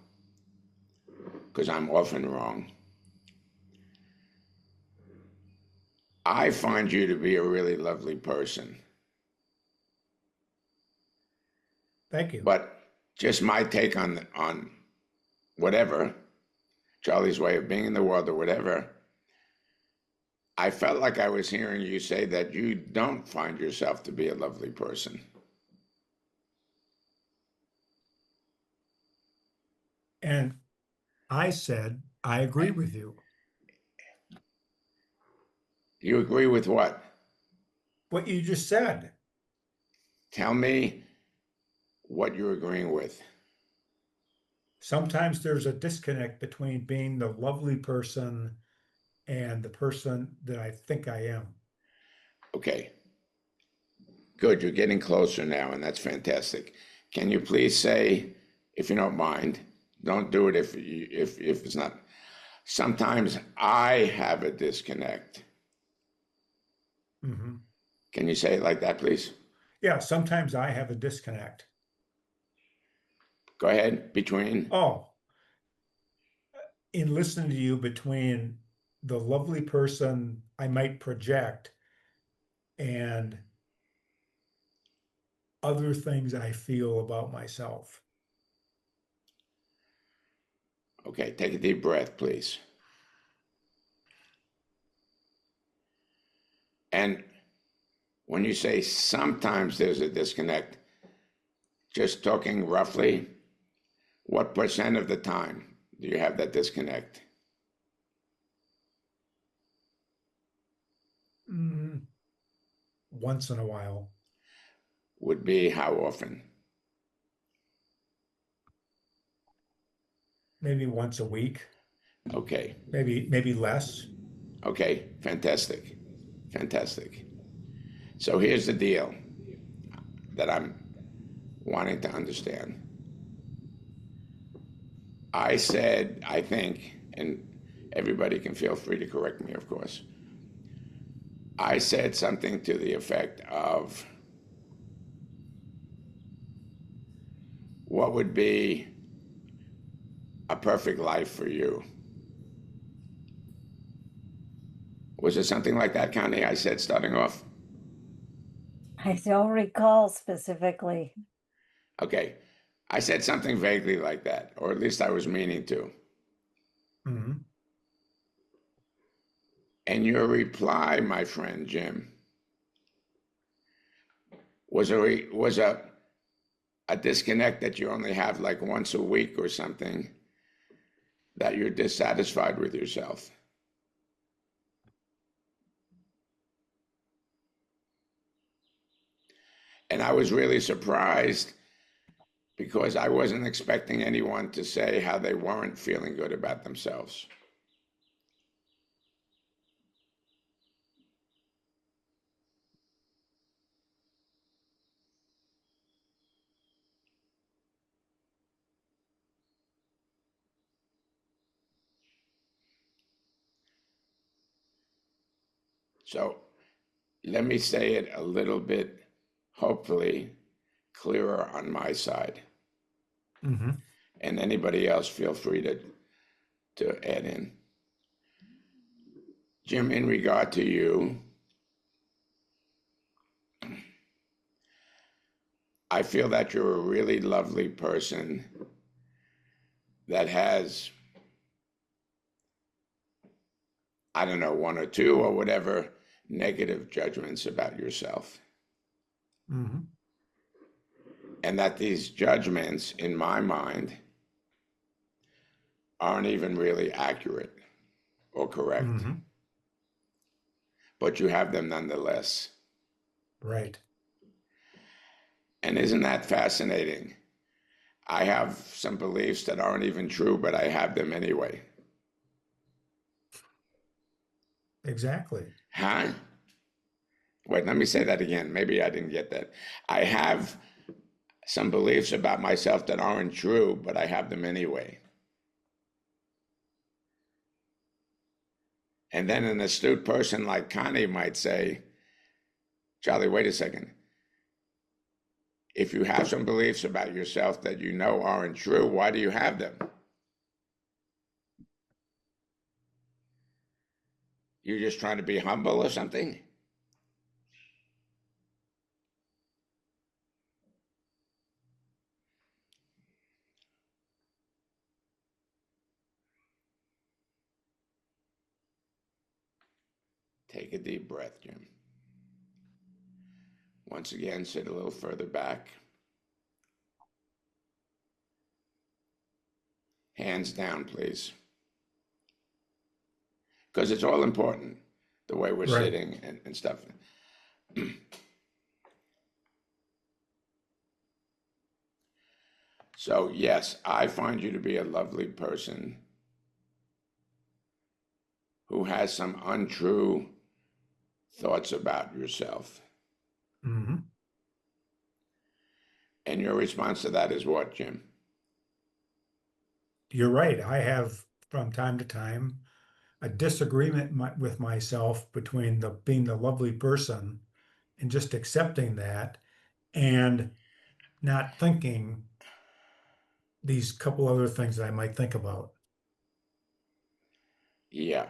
because I'm often wrong. I find you to be a really lovely person, Thank you. but just my take on whatever, Charlie's way of being in the world or whatever, I felt like I was hearing you say that you don't find yourself to be a lovely person. And I said, I agree with you. You agree with what? What you just said. Tell me what you're agreeing with. Sometimes there's a disconnect between being the lovely person and the person that I think I am. Okay, good. You're getting closer now, and that's fantastic. Can you please say, if you don't mind, don't do it if it's not. Sometimes I have a disconnect. Mm-hmm. Can you say it like that, please? Yeah, sometimes I have a disconnect. Go ahead. Between. Oh, in listening to you, between the lovely person I might project and other things I feel about myself. Okay, take a deep breath, please. And when you say sometimes there's a disconnect, just talking roughly, what percent of the time do you have that disconnect? Mm, once in a while, Would be how often? maybe once a week, Okay, maybe less. okay, fantastic, fantastic. So here's the deal that I'm wanting to understand. I said, I think, and everybody can feel free to correct me, of course. I said something to the effect of, what would be a perfect life for you? Was it something like that, Connie? I said starting off? I don't recall specifically. Okay. I said something vaguely like that, or at least I was meaning to. Mm-hmm. And your reply, my friend Jim, was a disconnect that you only have like once a week or something, that you're dissatisfied with yourself. And I was really surprised because I wasn't expecting anyone to say how they weren't feeling good about themselves. So let me say it a little bit, hopefully, clearer on my side. Mm-hmm. And anybody else, feel free to add in. Jim, in regard to you, I feel that you're a really lovely person that has, I don't know, one or two or whatever negative judgments about yourself. Mm-hmm. And that these judgments, in my mind, aren't even really accurate or correct, Mm-hmm. but you have them nonetheless. Right. And isn't that fascinating? I have some beliefs that aren't even true, but I have them anyway. Exactly. Huh? Wait, let me say that again. Maybe I didn't get that. I have some beliefs about myself that aren't true, but I have them anyway. And then an astute person like Connie might say, Charlie, wait a second. If you have some beliefs about yourself that you know aren't true, why do you have them? You're just trying to be humble or something? Take a deep breath, Jim. Once again, sit a little further back. Hands down, please. Because it's all important, the way we're Right. sitting and stuff. So, yes, I find you to be a lovely person who has some untrue thoughts about yourself. Mm-hmm. And your response to that is what, Jim? You're right. I have from time to time a disagreement with myself between being the lovely person and just accepting that and not thinking these couple other things that I might think about. Yeah.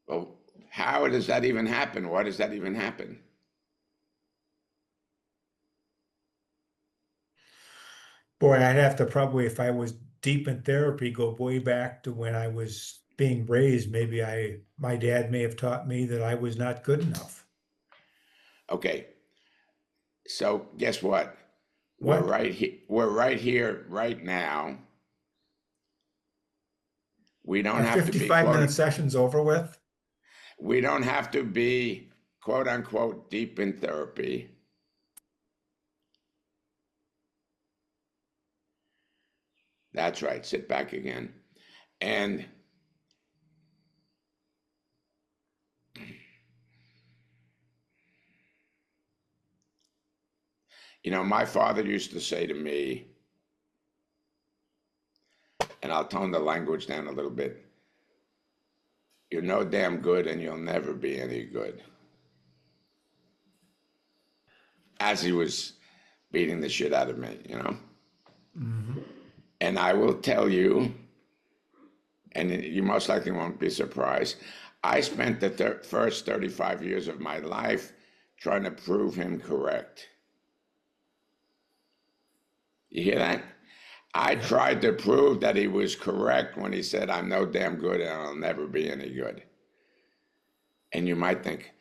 Well, how does that even happen? Why does that even happen? Boy, I'd have to probably, if I was deep in therapy, go way back to when I was being raised. Maybe my dad may have taught me that I was not good enough. Okay. So guess what? We're What? right here. We're right here, right now. We don't Our have to be 55-minute session's over with? we don't have to be quote unquote deep in therapy. That's right. Sit back again. And my father used to say to me, and I'll tone the language down a little bit, you're no damn good and you'll never be any good. As he was beating the shit out of me. Mm-hmm. And I will tell you, and you most likely won't be surprised, I spent the first 35 years of my life trying to prove him correct. You hear that? I Yep. tried to prove that he was correct when he said, I'm no damn good and I'll never be any good. And you might think,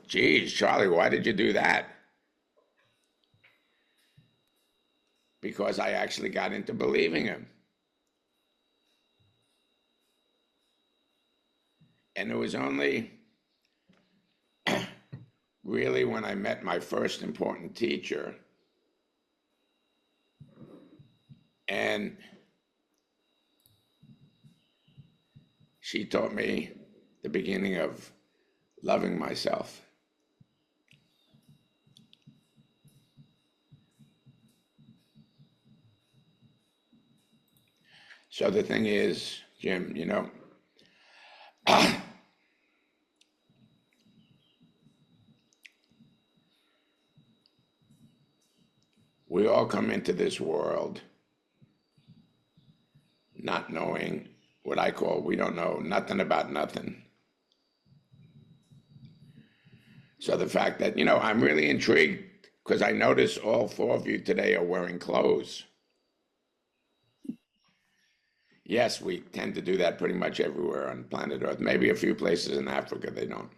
geez, Charlie, why did you do that? Because I actually got into believing him. And it was only really when I met my first important teacher, and she taught me the beginning of loving myself. So the thing is, Jim, we all come into this world not knowing what I call, we don't know nothing about nothing. So the fact that, I'm really intrigued because I notice all four of you today are wearing clothes. Yes, we tend to do that pretty much everywhere on planet Earth. Maybe a few places in Africa they don't.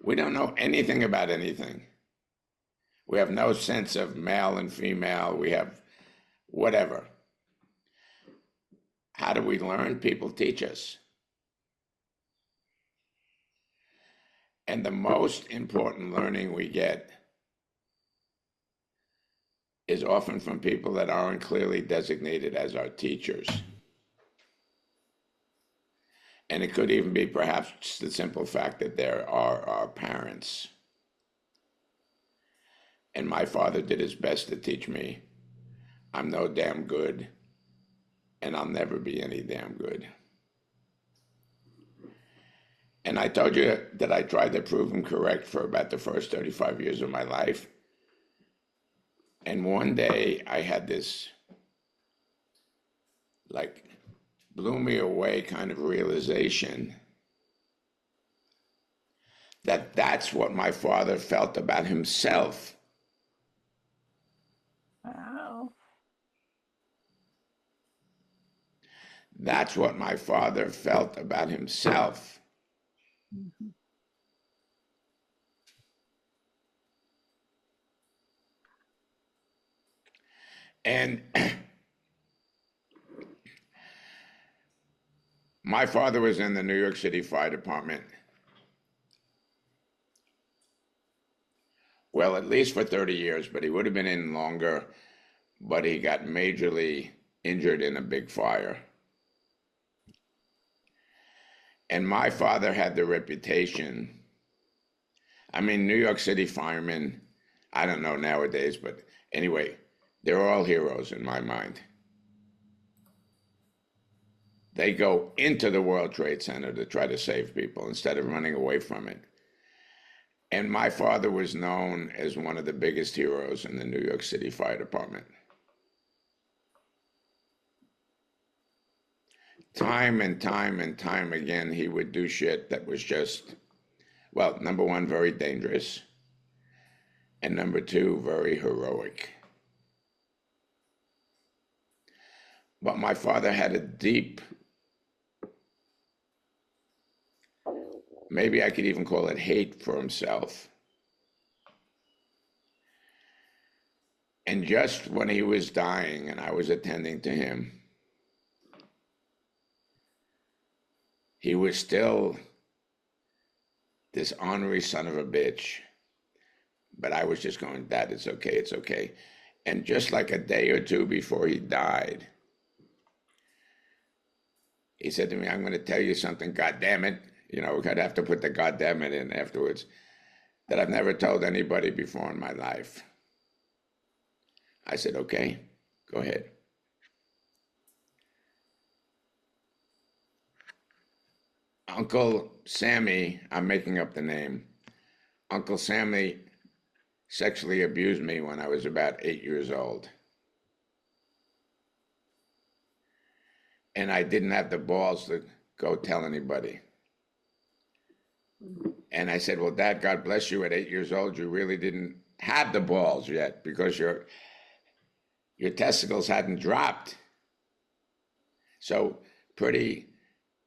We don't know anything about anything. We have no sense of male and female. We have whatever. How do we learn? People teach us. And the most important learning we get is often from people that aren't clearly designated as our teachers. And it could even be perhaps just the simple fact that there are our parents. And my father did his best to teach me I'm no damn good and I'll never be any damn good. And I told you that I tried to prove him correct for about the first 35 years of my life. And one day I had this like blew me away kind of realization that that's what my father felt about himself. Wow. That's what my father felt about himself. Mhm. And my father was in the New York City Fire Department. Well, at least for 30 years, but he would have been in longer, but he got majorly injured in a big fire. And my father had the reputation. I mean, New York City firemen, I don't know nowadays, but anyway, they're all heroes in my mind. They go into the World Trade Center to try to save people instead of running away from it. And my father was known as one of the biggest heroes in the New York City Fire Department. Time and time and time again, he would do shit that was just, well, number one, very dangerous, and number two, very heroic. But my father had a deep, maybe I could even call it hate for himself. And just when he was dying and I was attending to him, he was still this ornery son of a bitch. But I was just going, Dad, it's okay, it's okay. And just like a day or two before he died, he said to me, I'm going to tell you something, God damn it. You know, we're going to have to put the God damn it in afterwards, that I've never told anybody before in my life. I said, okay, go ahead. Uncle Sammy, I'm making up the name, Uncle Sammy sexually abused me when I was about 8 years old. And I didn't have the balls to go tell anybody. And I said, well, Dad, God bless you. At 8 years old, you really didn't have the balls yet because your testicles hadn't dropped. So pretty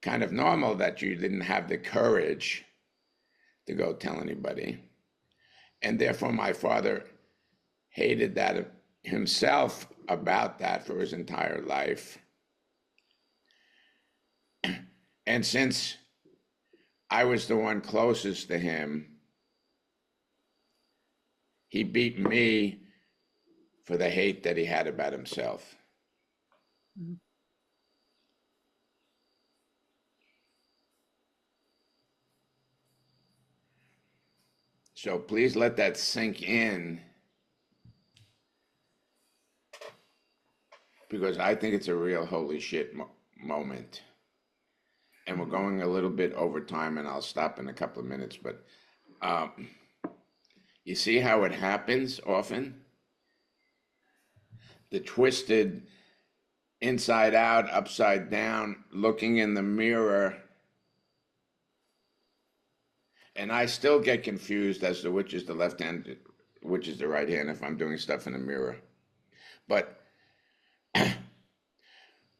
kind of normal that you didn't have the courage to go tell anybody. And therefore, my father hated that himself about that for his entire life. And since I was the one closest to him, he beat me for the hate that he had about himself. Mhm. So please let that sink in, because I think it's a real holy shit moment. And we're going a little bit over time, and I'll stop in a couple of minutes, but you see how it happens often? The twisted inside out, upside down, looking in the mirror. And I still get confused as to which is the left hand, which is the right hand if I'm doing stuff in the mirror. But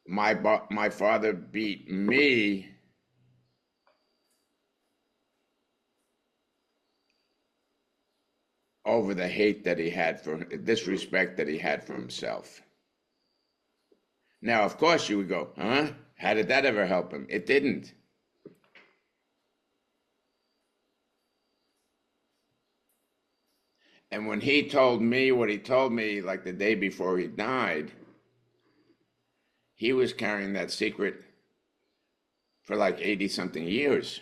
my father beat me over the hate that he had for, disrespect that he had for himself. Now, of course, you would go, huh? How did that ever help him? It didn't. And when he told me what he told me, like the day before he died, he was carrying that secret for like 80 something years.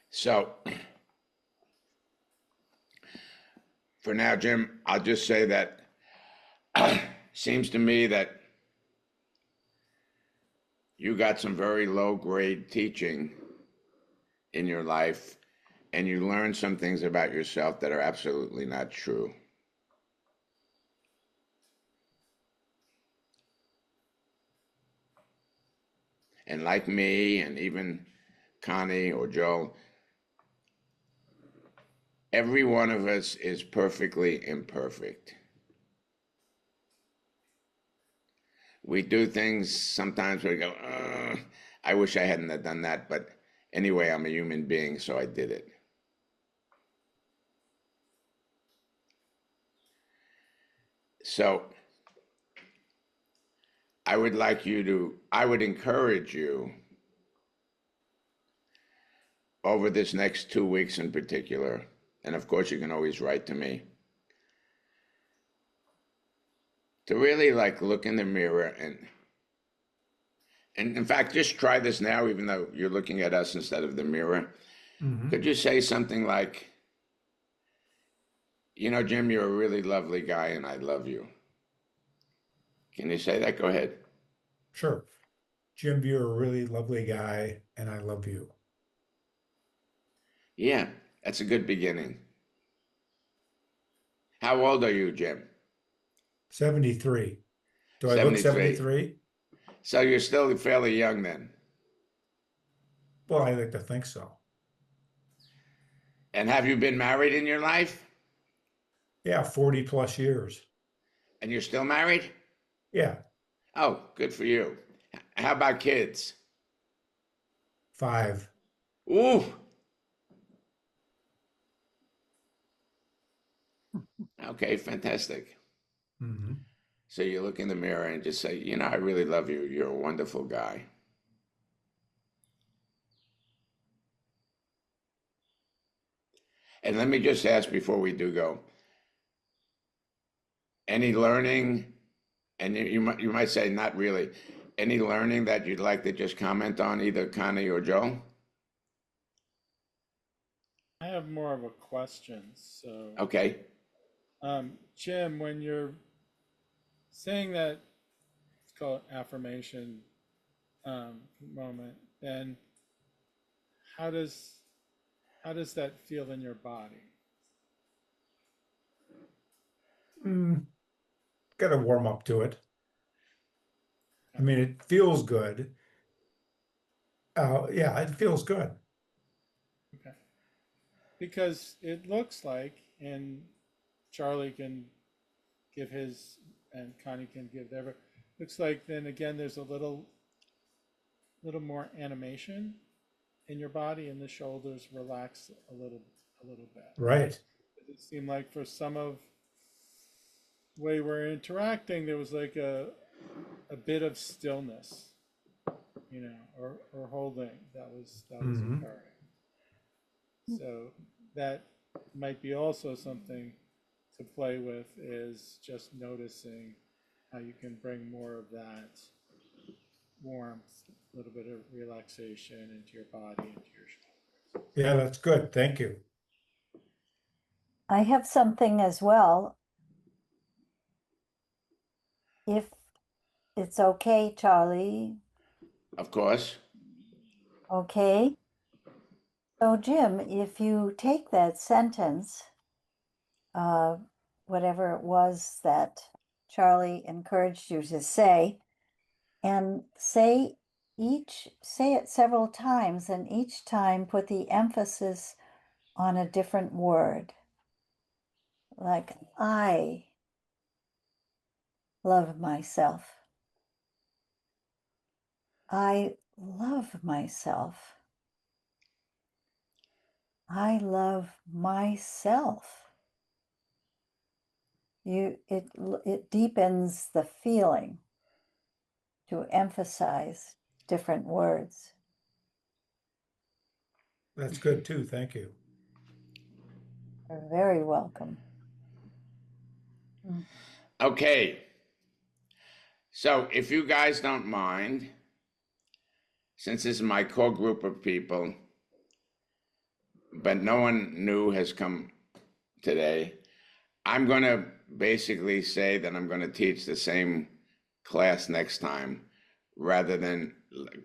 So, for now, Jim, I'll just say that seems to me that you got some very low grade teaching in your life, and you learned some things about yourself that are absolutely not true. And like me, and even Connie or Joel, every one of us is perfectly imperfect. We do things sometimes where we go, I wish I hadn't have done that, but anyway, I'm a human being, so I did it. So I would encourage you over this next 2 weeks in particular, and of course you can always write to me, to really like look in the mirror and in fact, just try this now, even though you're looking at us instead of the mirror. Mhm. Could you say something like, you know, Jim, you're a really lovely guy and I love you. Can you say that? Go ahead. Sure. Jim, you're a really lovely guy, and I love you. Yeah, that's a good beginning. How old are you, Jim? 73. Do I look 73. 73? So you're still fairly young then. Well, I like to think so. And have you been married in your life? Yeah, 40 plus years. And you're still married? Yeah, Oh, good for you. How about kids? 5. Ooh. Okay, fantastic. Mhm. So you look in the mirror and just say, you know, I really love you. You're a wonderful guy. And let me just ask before we do go, any learning, and you might say not really, any learning that you'd like to just comment on, either Connie or Joe? I have more of a question. So, Okay. Jim, when you're saying that, it's called affirmation moment, then how does how does that feel in your body? Got to warm up to it. I Okay. mean, it feels good. Yeah, it feels good. Okay. Because it looks like, and Charlie can give his, and Connie can give their, looks like then again there's a little more animation in your body, and the shoulders relax a little bit. Right. It seemed like for some of way we're interacting, there was like a bit of stillness, or holding that was Hmm. occurring. So that might be also something to play with, is just noticing how you can bring more of that warmth, a little bit of relaxation into your body, into your shoulders. Yeah, that's good. Thank you. I have something as well. If it's okay, Charlie. Of course. Okay. So, Jim, if you take that sentence, uh, whatever it was that Charlie encouraged you to say, and say it several times, and each time put the emphasis on a different word. Like, I love myself. I love myself. I love myself. It deepens the feeling to emphasize different words. That's good too. Thank you. You're very welcome. Mm. Okay. So if you guys don't mind, since this is my core group of people, but no one new has come today, I'm going to basically say that I'm going to teach the same class next time rather than,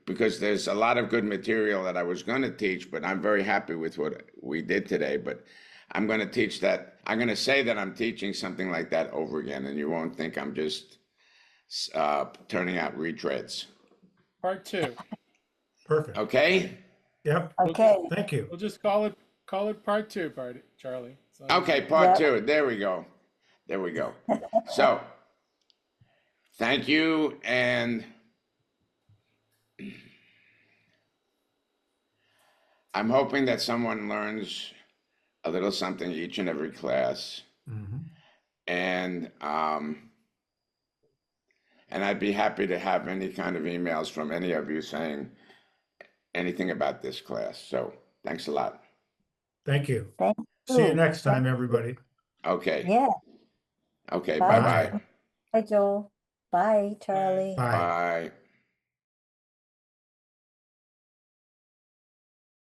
because there's a lot of good material that I was going to teach, but I'm very happy with what we did today. But I'm going to teach that. I'm going to say that I'm teaching something like that over again, and you won't think I'm just turning out retreads. Part two. Perfect. Okay? Yep. Okay, Thank you. We'll just call it part two, Charlie. So, Okay, part Yep. 2. There we go. There we go. So, thank you, and I'm hoping that someone learns a little something each and every class. Mhm. And I'd be happy to have any kind of emails from any of you saying anything about this class. So thanks a lot. Thank you. thank See you you. next time, Thank- everybody. Okay. Yeah, Okay. Bye. Bye-bye. bye, Joel. Bye, Charlie. Bye. Bye.